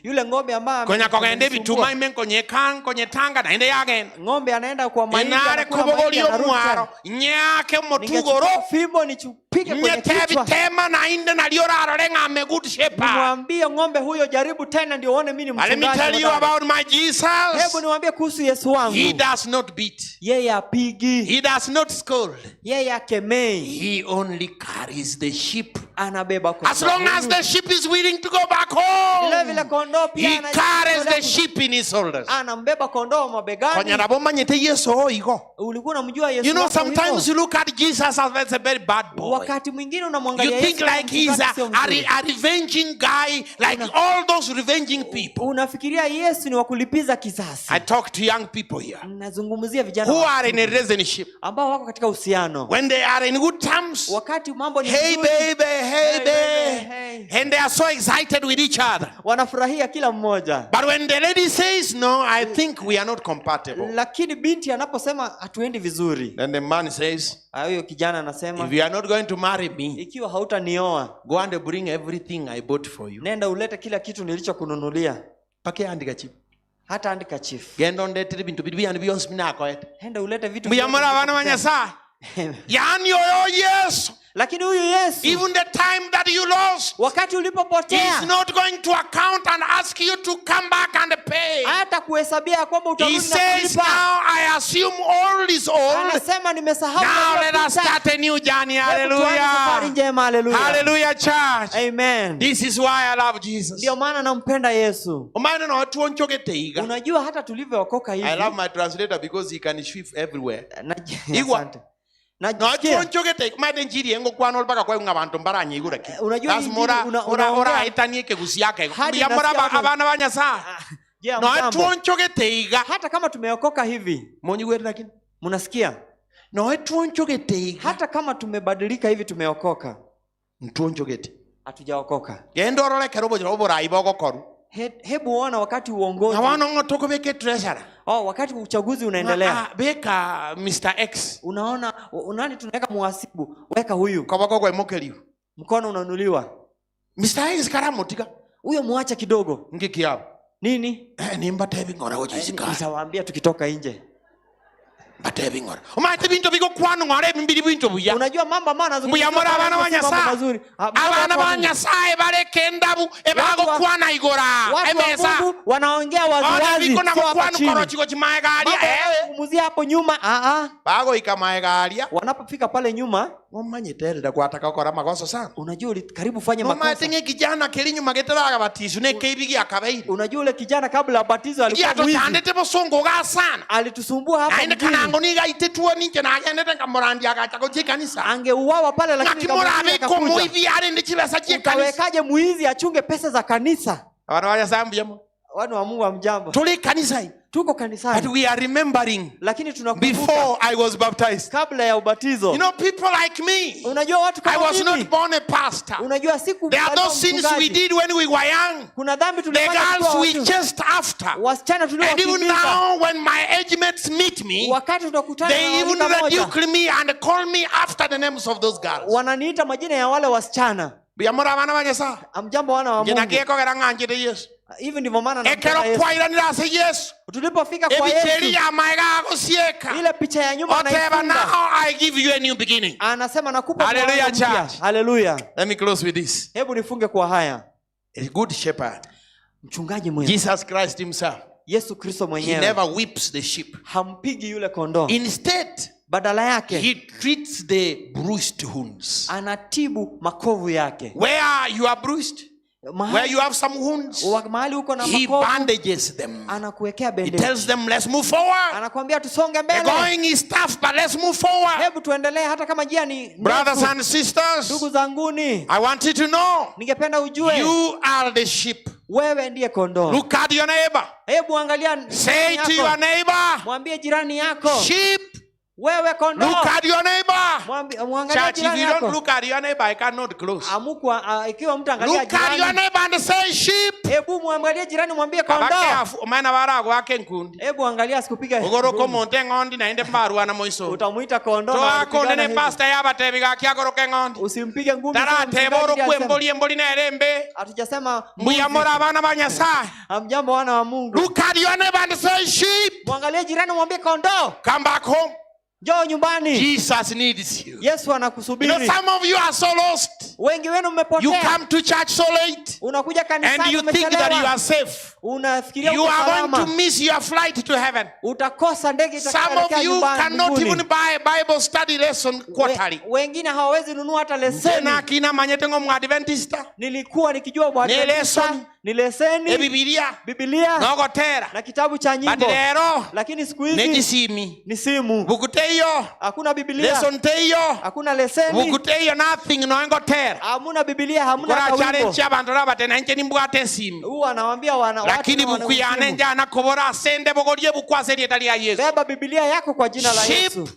Yule ng'ombe ambaye konya kogende bituma imen konye kan konye tanga na ende yagen. Ng'ombe anaenda kwa mahindi. Enare kubogolio mwaro. Nyake motugoro. Fimbo nichupige kwenye kichwa. Nyetebi tema na inde na liora renga me good shepherd. Nimwambie ng'ombe huyo jaribu tena ndio uone mimi ni mchungaji. Let me tell you about my Jesus. Hebu niwaambie kuhusu Yesu wangu. He does not beat. Yeye apigi. He does not scold. Yeye akemei. He only carries the sheep. Anabeba kondoo. As long as the sheep is willing to go back home, vile kondoo pia he carries the sheep in his shoulders. Anambeba kondoo mabegani. Konya rabo manyete Yesu igo. Ulikuwa unamjua Yesu. You know, sometimes you look at Jesus as a very bad boy. Wakati mwingine unamwangalia You think like he's a revenging guy, like all those revenging people. Unafikiria Yesu ni wa kulipiza kisasi. I talk to young people here nazungumzia vijana who are in a relationship, ambao wako katika uhusiano. When they are in good terms, wakati mambo ni hey nzuri, baby, hey baby, and they are so excited with each other. Wanafurahia kila mmoja. But when the lady says no, I think we are not compatible. Lakini binti anaposema hatuendi vizuri, then the man says, huyo kijana anasema, if you are not going to marry me, ikiwa hautanioa, go and bring everything I bought for you. Nenda ulete kila kitu nilichokununulia. Pake andika chief. Hata andika chief. Genda ndetire bintu bibi and beyond mina akoet. Nenda ulete vitu. Muyamara wana wanyasa. Yani yoyo Yesu. Lakini huyu Yesu, even the time that you lost, wakati ulipopotea, he is not going to account and ask you to come back and pay. Hata kuhesabia kwamba utarudi na kulipa. He says, now I assume all is old. Anasema nimesahau. Now let us start a new journey. Hallelujah. Hallelujah, church. Amen. This is why I love Jesus. Ndio maana nampenda Yesu. Umaana na watu onchoketeiga. Unajua hata tulivyookoka hivi. I love my translator because he can shift everywhere. Asante. Unajua hata kama tumeokoka hivi, mnasikia? Hata kama tumebadilika hivi, tumeokoka, hatujaokoka. Hebu ona wakati uongozi. Wakati uchaguzi unaendelea. Beka Mr. X. Unaona nani tunaweka muhasibu? Weka huyu. Mkono unanuliwa. Mr. X karamotika. Huyo muacha kidogo. Ngikiao. Nini? Nimba tebing ora ujisika. Nitawaambia tukitoka nje. Unajua mambo maana nazungumzia mazuri. Abana banyasaye barekendabu ebago kwana igora. Emesa wanaongea waziwazi. Kumuzia hapo nyuma. Bago ikamaegalia. Wanapofika pale nyuma, wamanyiterera kwataka gukora makosa sana. Unajua karibu fanya makosa. Mama kijana kelinyu mageteraga batizo ne kebigi akabaini. Unajua ule kijana kabla ya batizo alikuwa mwizi. Yatotandete bosongo ga sana. Alitusumbua hapa. Ngoniga itetuwa ninje na agenda ngamorandi akataka kanisa. Angeuawa pale lakini kawekaje muizi achunge pesa za kanisa. Wana wanya sambu jamu. Wana wa Mungu amjambo. Tuli kanisa hii. Tuko kanisani. But we are remembering Lakini tunakumbuka before I was baptized. kabla ya ubatizo. You know, people like me, Unajua watu I kama was mimi. not born a pastor. Unajua siku There are those sins we did when we were young. Kuna dhambi The tulifanya girls tukiwa we watu. chased after. Wasichana And even tuliowakimbiza. now, when my age mates meet me, Wakati tunakutana they na even rika moja, rebuke me and call me after the names of those girls. wananiita majina ya wale wasichana. Biyamura bana banyesa. Amjambo wana wa Ngina Mungu. kieko gara nganjire Yesu. Hivi ndivyo maana Ekero nampenda Yesu. kwaira nirase Yesu. Tulipofika kwa Ebicheri Yesu, ya maiga agosieka. ile picha ya nyuma Whatever, anaifunga. now I give you a new beginning. Anasema nakupa Hallelujah, mwanzo mpya. church. Hallelujah. Let me close with this. Hebu nifunge kwa haya. A good shepherd, Mchungaji mwema. Jesus Christ himself, Yesu Kristo he mwenyewe. never whips the sheep. Hampigi yule kondoo. Instead, Badala yake he treats the bruised wounds. anatibu makovu yake. Where you are bruised, where you have some wounds, mahali uko na he makovu, bandages them. anakuwekea He bendeji. tells them, let's move forward. Anakuambia tusonge The mbele. going is tough, but let's move forward. Hebu tuendelee hata kama njia ni Brothers ndefu. and sisters, Ndugu zanguni, I want you to know, ningependa ujue you are the sheep. wewe ndiye kondoo. Look at your neighbor. Hebu angalia Say jirani to yako. your neighbor, Mwambie jirani yako, sheep, wewe kondoo. look at your neighbor. Mwangalie Church, if jirani you yako. don't look at your neighbor, I cannot close. Ikiwa mtu angalia Look at your jirani, neighbor and say, sheep. hebu mwangalie jirani mwambie kondoo. Kabake omwana warago wake nkundi. Hebu angalia sikupige. Ogoroko monte ngondi na inde mbaru na moiso. Utamuita kondoo. To na akonde kupigana ne hivi. pastor yaba tebiga kyagoroke ngondi. Usimpige ngumi. Tara teboro kwemboli emboli na erembe. Hatujasema Mbuya mora abana ba Nyasaye. Hamjambo wana wa Mungu. Look at your neighbor and say, sheep. Mwangalie jirani mwambie kondoo. Come back home. Njoo nyumbani. Jesus needs you. Yesu You anakusubiri. know, some of you are so lost. Wengi wenu You mmepotea. come to church so late. Unakuja And kanisani you think that you umechelewa. are safe. Unafikiria You uko are going to salama. miss your flight to heaven. Utakosa ndege Some of itakayoelekea you nyumbani cannot mbinguni. even buy a Bible study lesson quarterly. Wengine hawawezi nunua hata leseni. Tena kina manyete ngo mwadventista. Nilikuwa nikijua bwana lesson. ni leseni, E Biblia. Biblia Nogotera. na kitabu cha But nyimbo. lero. Lakini siku hizi Nejisimi. ni simu. Bukuteyo. Hakuna Biblia. Lesson teyo. Hakuna leseni. Bukuteyo nothing noengotera. Hamuna Biblia, hamuna Kora hata wimbo. challenge abantu rabatena nche nimbwate simu. Huwa anawaambia watu Lakini wana bukuyane simu. njana kobora asende bogolie bukwase lietali ya Yesu. Beba Biblia yako kwa jina la Yesu.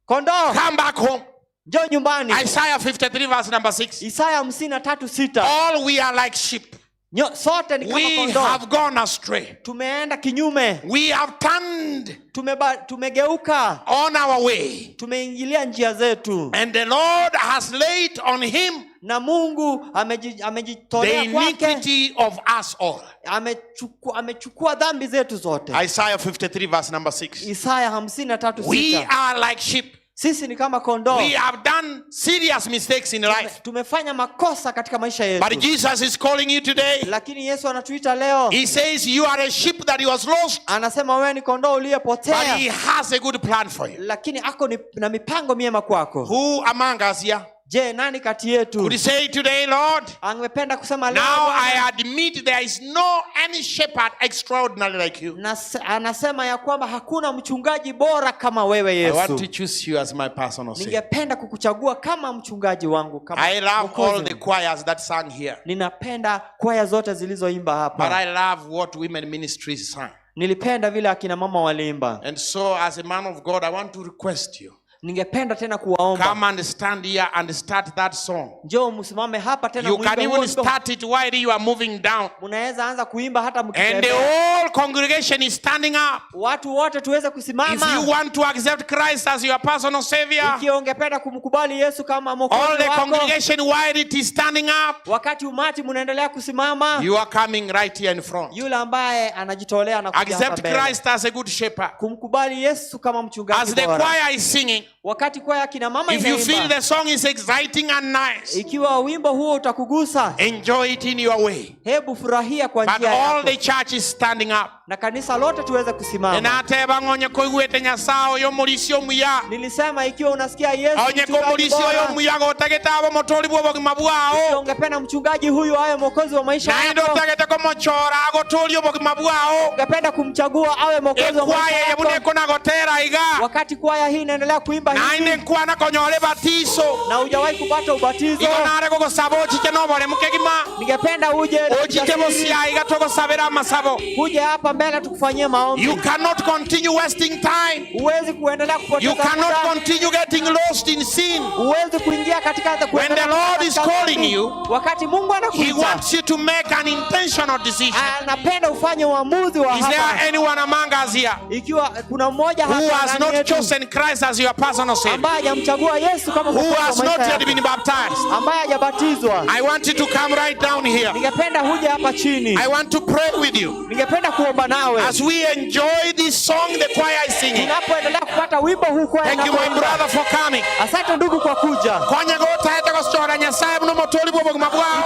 Kondoo. Come back home. Njoo nyumbani. Isaiah 53 verse number 6. Isaya 53:6. All we are like sheep. Sote ni kama We kondoo. have gone astray. Tumeenda kinyume. We have turned tumegeuka on our way. Tumeingilia njia zetu. And the Lord has laid on him na Mungu amejitolea the kwake. iniquity of us all. Amechukua dhambi zetu zote. Isaiah 53 verse number 6. Isaya 53:6. We are like sheep. Sisi ni kama kondoo. We have done serious mistakes in life. Tumefanya makosa katika maisha yetu. But Jesus is calling you today. Lakini Yesu anatuita leo. He says you are a sheep that he was lost. Anasema wewe ni kondoo uliyepotea. But he has a good plan for you. Lakini ako na mipango miema kwako. Who among us here? Je, nani kati yetu? Could he say today, Lord? Angependa kusema leo. Now I admit there is no any shepherd extraordinary like you. Anasema ya kwamba hakuna mchungaji bora kama wewe Yesu. I want to choose you as my personal savior. Ningependa kukuchagua kama mchungaji wangu kama. I love all the choirs that sang here. Ninapenda kwaya zote zilizoimba hapa. But I love what women ministries sang. Nilipenda vile akina mama waliimba. And so as a man of God I want to request you. Ningependa tena kuwaomba. Come and stand here and start that song. Njoo msimame hapa tena muimbe. You can even start it while you are moving down. Mnaweza anza kuimba hata mkitembea. And the whole congregation is standing up. Watu wote tuweze kusimama. If you want to accept Christ as your personal savior. Ikiwa ungependa kumkubali Yesu kama mwokozi wako. All the congregation while it is standing up. Wakati umati mnaendelea kusimama. You are coming right here in front. Yule ambaye anajitolea na kuja hapa mbele. Accept Christ as a good shepherd. Kumkubali Yesu kama mchungaji bora. As the choir is singing. Wakati kwaya kina mama inaimba. If you feel the song is exciting and nice. Ikiwa wimbo huo utakugusa. Enjoy it in your way. Hebu furahia kwa njia yako. But all the church is standing up. Na kanisa lote tuweze kusimama. Nateba ngonye koigwete Nyasaye oyo mulisio muya. Nilisema ikiwa unasikia Yesu onye ko mulisio oyo muya gotageta motoli bwo bogima bwao. Ungependa mchungaji huyu awe mwokozi wa maisha yako. Naindo tageta ko mochora gotoli bogima bwao. Ungependa kumchagua awe mwokozi wa maisha yako. Yabune kona gotera iga. Wakati kwaya hii inaendelea kuimba hivi. Nainde kwana konyole batizo. Na hujawahi kupata ubatizo. Iko nare ko sabo chike no bole mukegima. Ningependa uje. Ojike bosia iga to sabera masabo. Uje hapa mbele tukufanyie maombi. You cannot continue wasting time. Huwezi kuendelea kupoteza You cannot muda. continue getting lost in sin. Huwezi kuingia katika When the Lord is calling you, wakati Mungu He anakuita, wants you to make an intentional decision. anapenda ufanye uamuzi wa Is there hapa. anyone among us here Ikiwa kuna mmoja hapa who has ndani not yetu chosen Christ as your personal Savior, ambaye hajamchagua Yesu kama who mwokozi wa has maisha not yet yake, been baptized, ambaye hajabatizwa, I want you to come right down here. ningependa huja hapa chini. I want to pray with you. Ningependa kuomba nawe. As we enjoy this song the choir is singing. Tunapoendelea kupata wimbo huu kwa Thank you, my brother, for coming. Asante ndugu kwa kuja.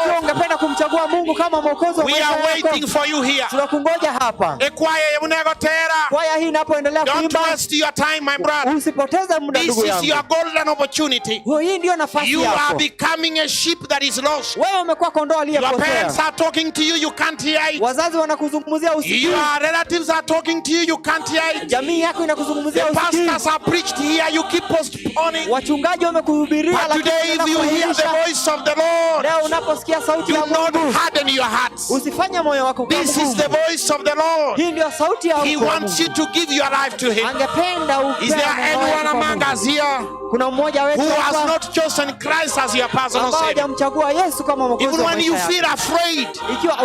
Ikiwa ungependa kumchagua Mungu kama mwokozi wa We maisha are yako, waiting for you here. tunakungoja hapa. Kwaya hii inapoendelea Don't kuimba, waste your time, my brother. usipoteze muda This ndugu is yangu. your golden opportunity. Hii ndio nafasi You are yako. becoming a sheep that is lost. Wewe umekuwa kondoo Your aliyepotea. parents are talking to you, you can't hear it. Wazazi wanakuzungumzia usikii. Your relatives are talking to you, you can't hear it. Jamii yako inakuzungumzia The usikii. pastors are preached here, you keep postponing. Wachungaji wamekuhubiria But lakini today, if you hear the voice of the Lord, leo unaposikia sauti ya do not Mungu, harden your hearts. usifanye moyo wako kuwa This is mgumu. the voice of the Lord. Hii ndio sauti ya He Mungu. wants you to give your life to Him. Angependa Is there anyone among us here kuna mmoja wetu who has hapa not chosen Christ as your personal ambaye Savior? hajamchagua Yesu kama mwokozi Even wa when you maisha feel yako? afraid Ikiwa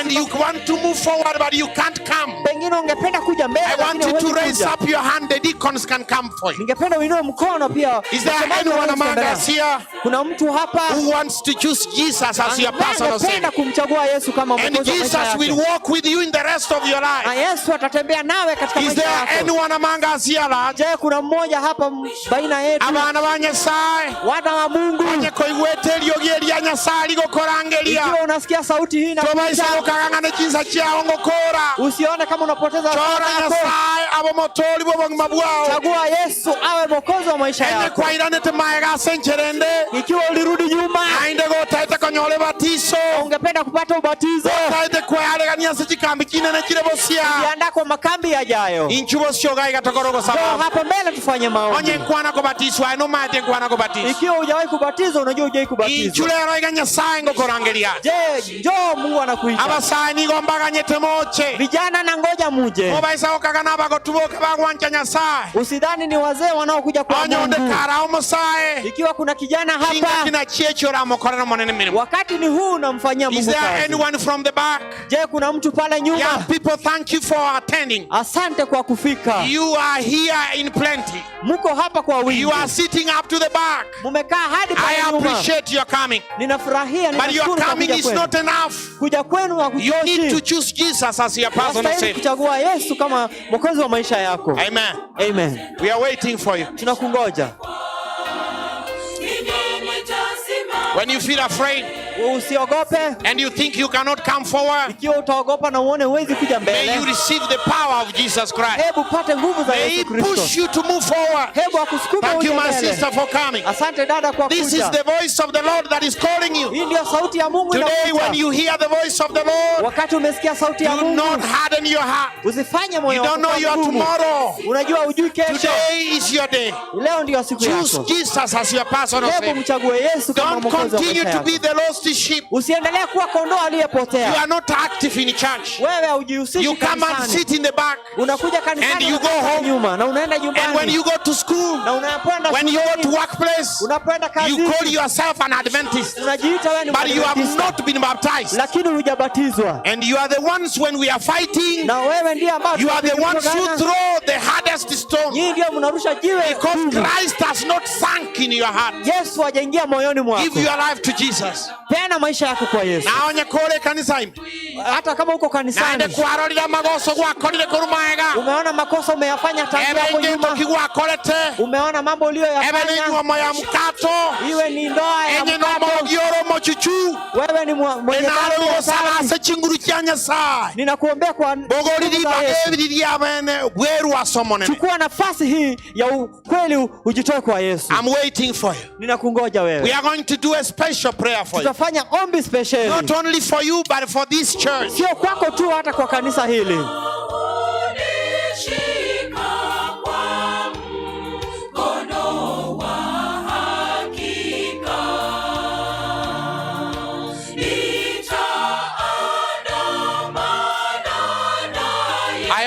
and you want to move forward but you can't come, pengine ungependa kuja mbele I want lakini you to huwezi raise kuja. up your hand. The deacons can come for you. Ningependa uinue mkono pia. Is there Wasemaji anyone wanaweza among kuendelea. us here Kuna mtu hapa who wants to choose Jesus as your personal angependa Savior? kumchagua Yesu kama And mwokozi wa maisha Jesus will yake. walk with you in the rest of your Na life. Yesu atatembea nawe katika Is maisha there yako. anyone among us here, Lord? Je, kuna mmoja hapa baina yetu, Abana ba Nyasaye wana wa Mungu, onye koigwete eriogi lya Nyasaye ligokorangeria ikiwa unasikia sauti hii na tobaisa gukagangana chinsa chiao ngokora usione kama unapoteza chora wakati wako. Nyasaye abo motori bw'obogima bwao Chagua Yesu awe mwokozi wa maisha ene yako. kwairanete maega asencherende Ikiwa ulirudi nyuma, ainde gotaite konyole batiso ungependa kupata ubatizo, gotaite kwearegania ase chikambi kinene kire bosia jiandaa kwa makambi yajayo. inchubo siogai gatogorogo Njoo sababu hapa mbele tufanye maombi. onye nkwana kubatiswa no maete nkwana kubatiswa Ikiwa hujawahi kubatizwa, unajua hujawahi kubatizwa. inchulero iga Nyasaye ngokorangeria Je, njoo Mungu anakuita. abasaye nigombaganyete moche Vijana na ngoja muje. mobaisa okagana bagotuboke bagwancha Nyasaye Usidhani ni wazee wanaokuja kwa onyoonde Mungu. kara omusaye Ikiwa kuna kijana kinga hapa, kina chiechora mokorera monene mirimo. wakati ni huu unamfanyia Is Mungu there kazi. anyone from the back? Je, kuna mtu pale nyuma? Young people, thank you for attending. Asante kwa kufika. You are here in plenty. Mko hapa kwa wingi. You are sitting up to the back. Mumekaa hadi I pale nyuma. appreciate your coming. Ninafurahia, But your ninashukuru kwa coming kuja is kwenu. not enough. Kuja kwenu You need to hakutoshi. choose Jesus as your personal Unastahili Savior. kuchagua Yesu kama mwokozi wa maisha yako. Amen. Amen. We are waiting for you. Tunakungoja. When you feel afraid Usiogope. and you think you cannot come forward, Ikiwa utaogopa na uone huwezi kuja may you mbele, receive the power of Jesus Christ. hebu pate nguvu za May He Yesu push Kristo. you to move forward. Hebu akusukume Thank you, uje my mbele. sister, for coming. Asante dada kwa This is kuja. the voice of the Lord that is calling you. Hii ndio sauti ya Mungu Today, inakuita. when you hear the voice of the Lord, Wakati umesikia sauti ya do Mungu, not harden your heart. usifanye moyo You wako don't know kuwa your mgumu. tomorrow. Unajua hujui kesho. Today is your day. Leo ndio siku Choose yako. Jesus as your personal Hebu Savior. mchague Yesu kama Don't mwokozi wa continue maisha to be yako. the lost sheep. Usiendelee kuwa kondoo You aliyepotea. are not active in church. Wewe haujihusishi You come and kanisani. sit in the back. Unakuja kanisani And you na go unakaa home. nyuma na unaenda And when nyumbani. you go to school, Na unapoenda when you go to shuleni, workplace, unapoenda you kazini, call yourself an Adventist. unajiita wewe ni But you have Mwadventista, not been baptized. lakini hujabatizwa. And you are the ones when we are fighting, Na wewe ndiye ambao you are the ones who tunapigana. throw the hardest stone. Nyinyi ndio mnarusha jiwe Because gumu. Christ has not sunk in your heart. Yesu hajaingia moyoni mwako. Give your life to Jesus. Peana maisha yako kwa Yesu. Naonye kore kanisa ime. Hata kama uko Naende kanisani, kwarorira magoso gwakorire kurumaega. umeona makosa umeyafanya tangu hapo Ebe nyuma, ngento kigwakorete. umeona mambo Ebe uliyoyafanya, ni nyuamo ya mkato. iwe ni ndoa ya Enye no mkato, mogioro mochuchu. wewe ni mwenye Enalo dhambi ya gosala dhambi. ase chinguru kya Nyasaye. Ninakuombea kwa Bogoriri nguvu za Yesu. bagebiri abene bweru asomonene. Chukua nafasi hii ya ukweli ujitoe kwa Yesu. I'm waiting for you. Ninakungoja We wewe. are going to do a special prayer for you. Tutafanya ombi special. Not only for you but for this church. Sio kwako tu, hata kwa kanisa hili.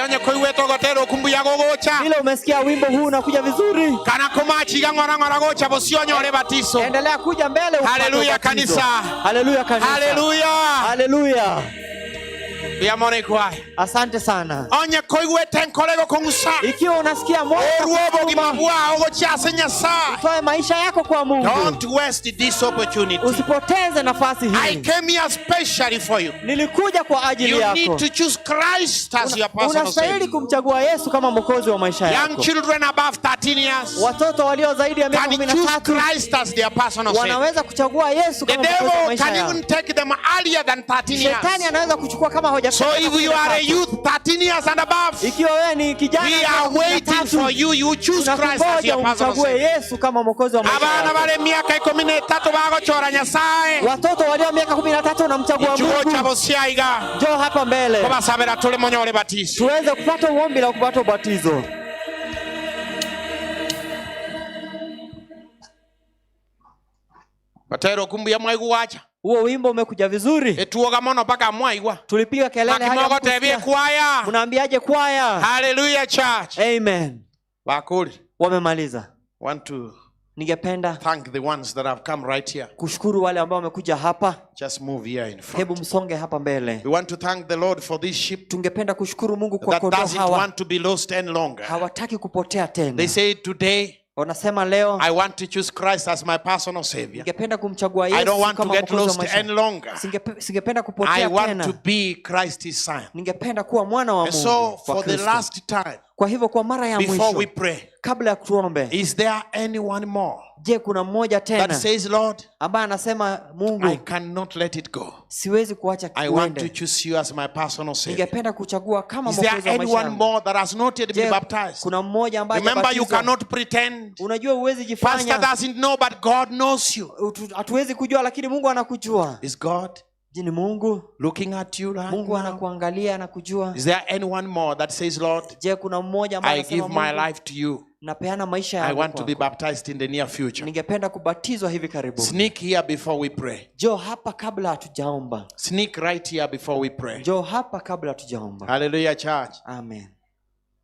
onye koiweto gotero kumbuya gogocha Vile umesikia wimbo huu unakuja vizuri. kana komachiga ng'ora gocha bosionyo batizo. Endelea kuja mbele upate Haleluya ubatizo. kanisa. Haleluya kanisa. Haleluya. Haleluya. Yamone kwa. Asante sana. Onye koiwete nkolego kongusa. Ikiwa unasikia moyo Oruobo gimabwa ogocha senyasa. Toe maisha yako kwa Mungu. Don't waste this opportunity. Usipoteze nafasi hii. I came here specially for you. Nilikuja kwa ajili yako. You need to choose Christ as your personal Savior. Unastahili kumchagua Yesu kama mwokozi wa maisha yako. Young children above 13 years. Watoto walio zaidi ya miaka 13 can choose Christ as their personal Savior. Wanaweza kuchagua Yesu kama mwokozi wa maisha yao. The devil can even take them earlier than 13 years. Shetani anaweza kuchukua kama hojafika. So if you are a youth 13 years and above, ikiwa wewe ni kijana, we are waiting for you. You choose Christ as your personal Savior. Yesu kama mwokozi wa maisha yako. Abana bale miaka 13 bagochora Nyasaye. Watoto walio miaka 13 wanamchagua Mungu. Chuo cha Bosiaiga. Njoo hapa mbele. Kwa sababu tule monyole batizo. Tuweze kupata uombi la kupata ubatizo. Patero kumbuya mwaigu wacha. Huo wimbo umekuja vizuri. Etuoga mono paka mwaigwa. Tulipiga kelele hadi tebie kwaya. Unaambiaje kwaya? Hallelujah church. Amen. Bakuri. Wamemaliza. Want to ningependa thank the ones that have come right here. Kushukuru wale ambao wamekuja hapa. Just move here in front. Hebu msonge hapa mbele. We want to thank the Lord for this sheep. Tungependa kushukuru Mungu kwa kondoo hawa. That doesn't want to be lost any longer. Hawataki kupotea tena. They say today wanasema leo I want to choose Christ as my personal Savior. Ningependa kumchagua Yesu I don't want to kama get lost any longer. Singependa kupotea tena. I want to be Christ's son. Ningependa kuwa mwana wa Mungu. So for the last time, kwa hivyo kwa mara ya mwisho, before we pray, kabla ya tuombe, is there anyone more? Je, kuna mmoja tena that says, Lord, ambaye anasema Mungu, I cannot let it go. Siwezi kuacha kiende. I want to choose you as my personal Savior. Ningependa kuchagua kama mwokozi wa maisha yangu. Is there anyone more that has not yet been baptized? Kuna mmoja ambaye remember, you cannot pretend. Unajua uwezi jifanya. Pastor doesn't know, but God knows you. Hatuwezi kujua, lakini Mungu anakujua. Is God ni Mungu looking at you right Mungu anakuangalia, anakujua. Is there anyone more that says, Lord, je, kuna mmoja ambaye anasema, I give my life to you. Napeana maisha yangu. I want to be baptized in the near future. Ningependa kubatizwa hivi karibuni. Sneak here before we pray. Jo hapa kabla hatujaomba. Sneak right here before we pray. Jo hapa kabla hatujaomba. Hallelujah church. Amen.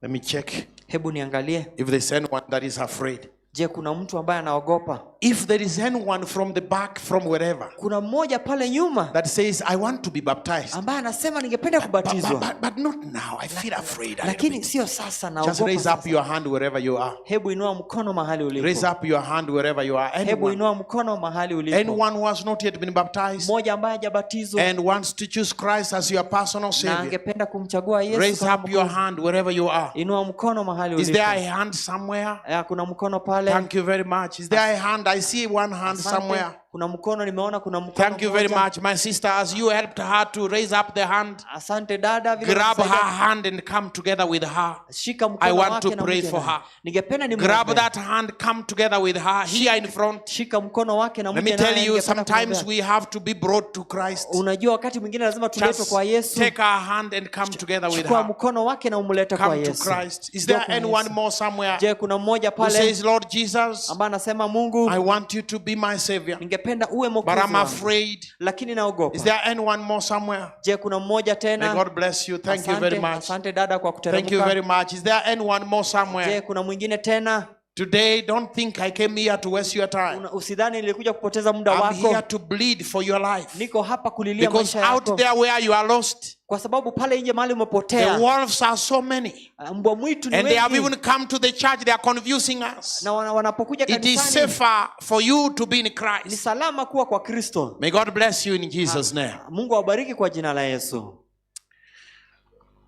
Let me check. Hebu niangalie. If there's anyone that is afraid. Je, kuna mtu ambaye anaogopa? If there is anyone from the back, from wherever, kuna mmoja pale nyuma that says, I want to be baptized, ambaye anasema ningependa kubatizwa, but not now, I feel afraid. Lakini sio sasa, naogopa. Just raise up your hand wherever you are. Hebu inua mkono mahali ulipo. Raise up your hand wherever you are. Hebu inua mkono mahali ulipo. Anyone who has not yet been baptized, mmoja ambaye hajabatizwa, and wants to choose Christ as your personal Savior, na angependa kumchagua Yesu, raise up your hand wherever you are. Inua mkono mahali ulipo. Is there a hand somewhere? Kuna mkono pale. Thank you very much. Is there a hand? I see one hand somewhere. Kuna mkono, nimeona kuna mkono. Thank you very much, my sister, as you helped her to raise up the hand. Asante dada, vile grab her hand and come together with her. Shika mkono I want wake to na pray mke for na. her. Ningependa Grab that hand, come together with her here in front. Shika mkono wake na mke na. Let me tell you, sometimes kumwambia. we have to be brought to Christ. Unajua wakati mwingine lazima tuletwe kwa Yesu. Take her hand and come together with Chukua her. mkono wake na umlete kwa Yesu. Come to Christ. Is there anyone more somewhere? Je, kuna mmoja pale who says, Lord Jesus, ambaye anasema Mungu, I want you to be my Savior. Ningependa uwe mwokozi I'm afraid. Lakini naogopa. Is there anyone more somewhere? Je, kuna mmoja tena? May God bless you. Thank you very much. Asante dada kwa kuteremka. Thank you very much. Is there anyone more somewhere? Je, kuna mwingine tena? Today, don't think I came here to waste your time. Usidhani nilikuja kupoteza muda wako. I'm here to bleed for your life. Niko hapa kulilia maisha yako. Because out there where you are lost, kwa sababu pale nje mahali umepotea, the wolves are so many. Mbwa mwitu ni wengi. And they have even come to the church, they are confusing us. Na wanapokuja kanisani, it is safer for you to be in Christ. Ni salama kuwa kwa Kristo. May God bless you in Jesus' name. Mungu awabariki kwa jina la Yesu.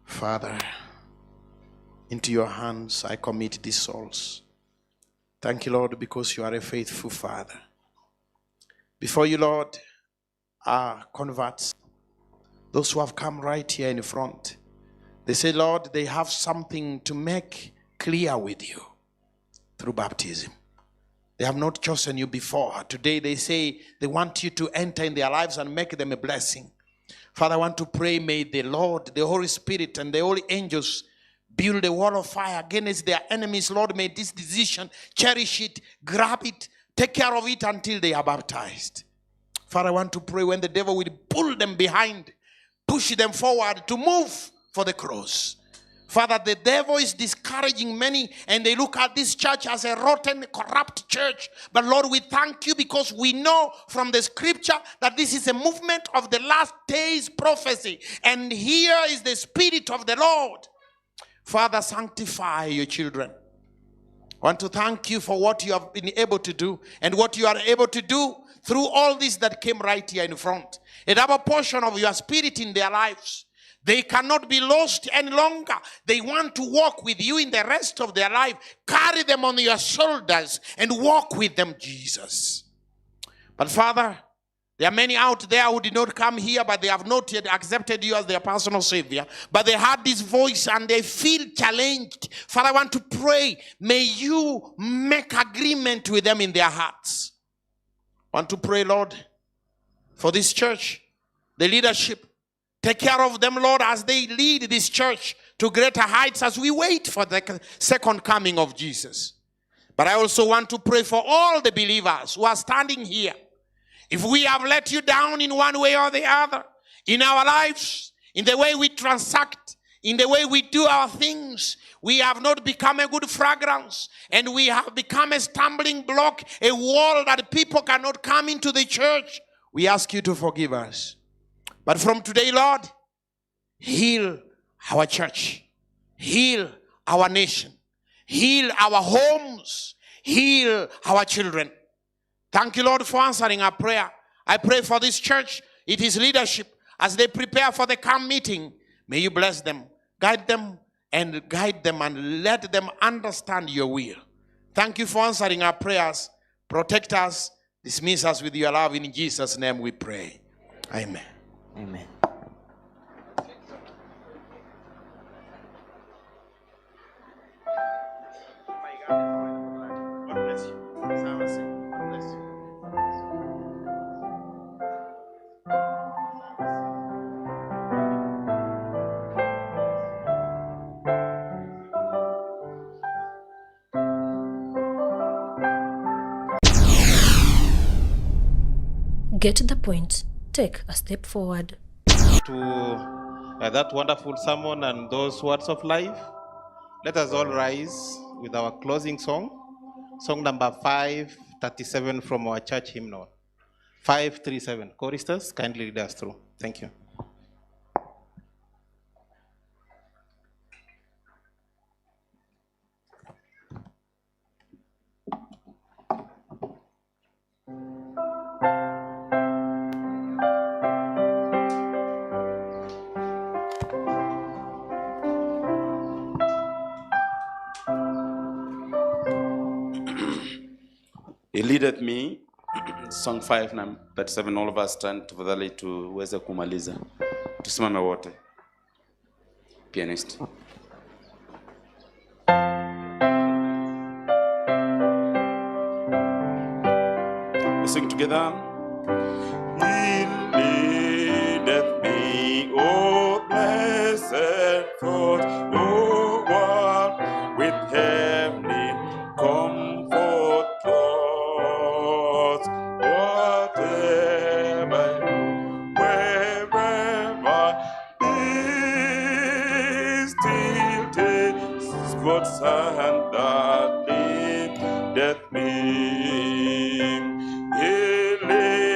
Father, into your hands I commit these souls. Thank you, Lord, because you are a faithful Father. Before you, Lord, are converts, those who have come right here in front. They say, Lord, they have something to make clear with you through baptism. They have not chosen you before. Today they say they want you to enter in their lives and make them a blessing. Father, I want to pray, may the Lord, the Holy Spirit, and the holy angels build a wall of fire against their enemies. Lord, may this decision, cherish it, grab it, take care of it until they are baptized. Father, I want to pray when the devil will pull them behind, push them forward to move for the cross. Father, the devil is discouraging many, and they look at this church as a rotten, corrupt church. But Lord, we thank you because we know from the scripture that this is a movement of the last days prophecy. And here is the Spirit of the Lord. Father, sanctify your children. I want to thank you for what you have been able to do and what you are able to do through all this that came right here in front. A double portion of your Spirit in their lives. They cannot be lost any longer. They want to walk with you in the rest of their life. Carry them on your shoulders and walk with them, Jesus. But Father, there are many out there who did not come here, but they have not yet accepted you as their personal Savior. But they heard this voice and they feel challenged. Father, I want to pray. May you make agreement with them in their hearts. I want to pray, Lord, for this church, the leadership. Take care of them, Lord, as they lead this church to greater heights as we wait for the second coming of Jesus. But I also want to pray for all the believers who are standing here. If we have let you down in one way or the other, in our lives, in the way we transact, in the way we do our things, we have not become a good fragrance, and we have become a stumbling block, a wall that people cannot come into the church. We ask you to forgive us. But from today, Lord, heal our church, heal our nation, heal our homes, heal our children. Thank you, Lord, for answering our prayer. I pray for this church, it is leadership, as they prepare for the camp meeting. May you bless them, guide them and let them understand your will. Thank you for answering our prayers. Protect us, dismiss us with your love. In Jesus' name we pray. Amen. Amen. God bless you. God bless you. Get to the point. Take a step forward. To that wonderful sermon and those words of life, let us all rise with our closing song, song number 537 from our church hymnal. 537. Choristers, kindly lead us through. Thank you. He leadeth me, song 537. All of us stand tafadhali tuweze kumaliza. Tusimame wote. Pianist. We sing together. He leadeth me, O blessed thought, O one with heavenly comfort thoughts, whatever I do, wherever he still takes God's hand that leadeth me. He leadeth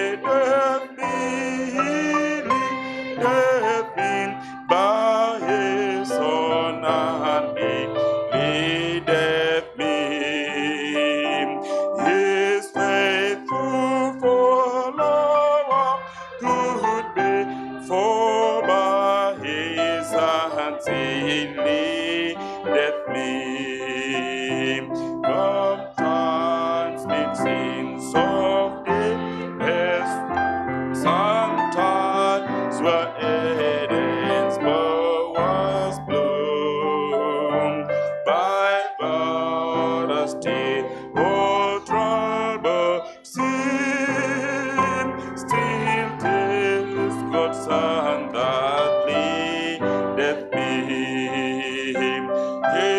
me by his own hand. He leadeth me. His faithful follower could be, for by his hands he leadeth me. Sometimes it seems softly, sometimes where Eden's flowers bloom. By modesty or trouble sin, still 'tis God's hand that leadeth me. He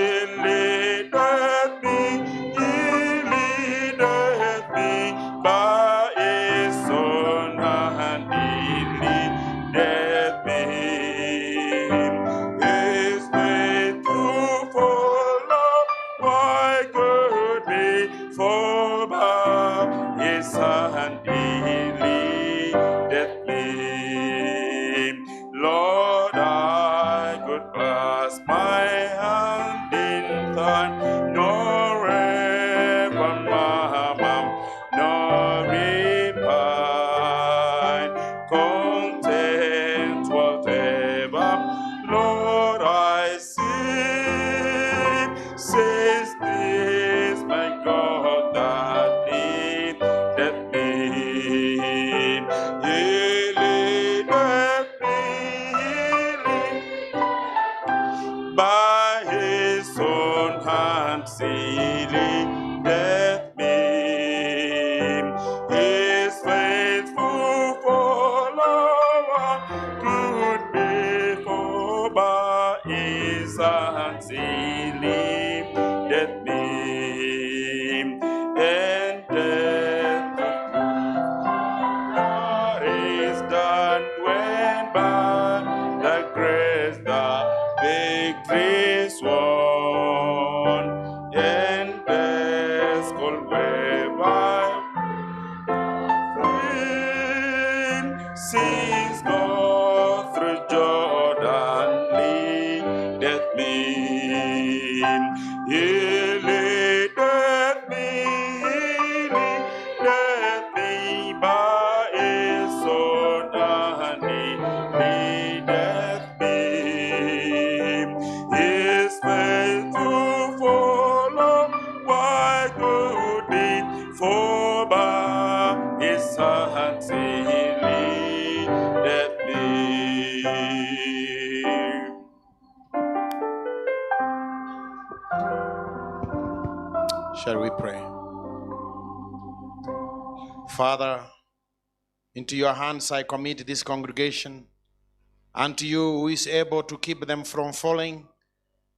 by his own hand he leadeth me. His faithful follower could be for by his hands he leadeth me. And death is done when by the grace the victory's won. And death's cold wave since go through Jordan leadeth me. He leadeth me by his own hand he leadeth me. His faithful follow, why could it for by his hands he leadeth me. Shall we pray? Father, into your hands I commit this congregation, unto you who is able to keep them from falling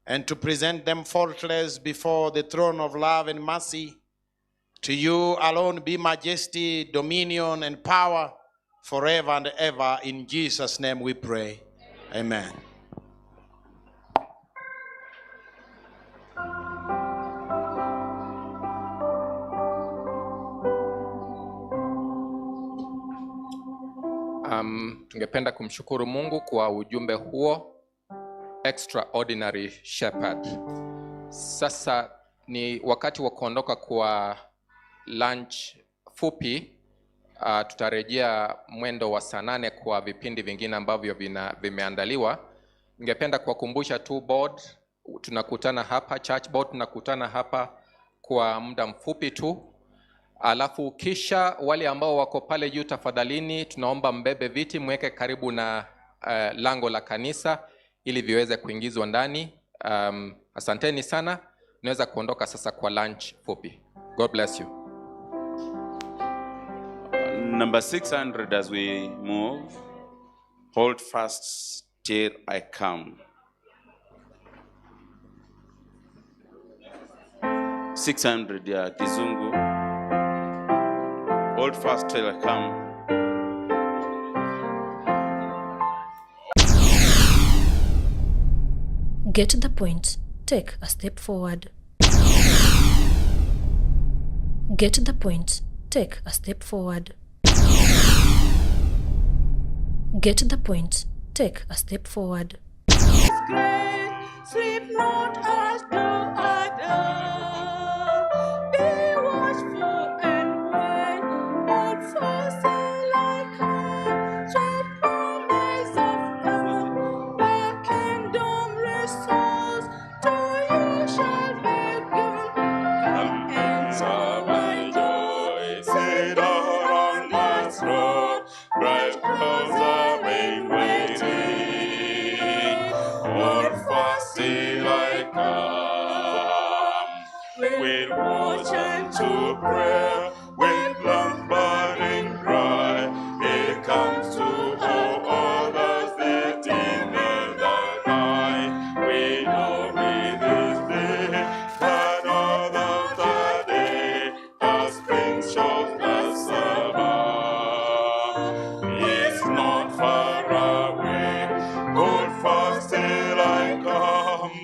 and to present them faultless before the throne of love and mercy. To you alone be majesty, dominion, and power forever and ever. In Jesus' name we pray. Amen. Tungependa kumshukuru Mungu kwa ujumbe huo, Extraordinary Shepherd. Sasa ni wakati wa kuondoka kwa lunch fupi. Tutarejea mwendo wa saa 8 kwa vipindi vingine ambavyo vimeandaliwa. Ningependa kuwakumbusha tu board, tunakutana hapa, church board tunakutana hapa kwa muda mfupi tu. Alafu kisha wale ambao wako pale juu, tafadhalini tunaomba mbebe viti mweke karibu na lango la kanisa ili viweze kuingizwa ndani. Asanteni sana. Tunaweza kuondoka sasa kwa lunch fupi. God bless you. Number 600 as we move. Hold fast till I come. 600 ya Kizungu. Hold fast till I come. Get to the point. Take a step forward. Get to the point. Take a step forward. Get to the point. Take a step forward. Sleep not as though be watchful and pray. Hold fast till I come. Sweet promise of heaven, the kingdom restores. To you shall be given. Come enter my joy. Sit down on my throne. Bright clouds are in waiting. Hold fast till I come. With watch and to prayer, with lamp burning bright, it comes to all others that in the night. We know with this day that others the day, the spring shows the summer. It's not far away. Hold fast till I come.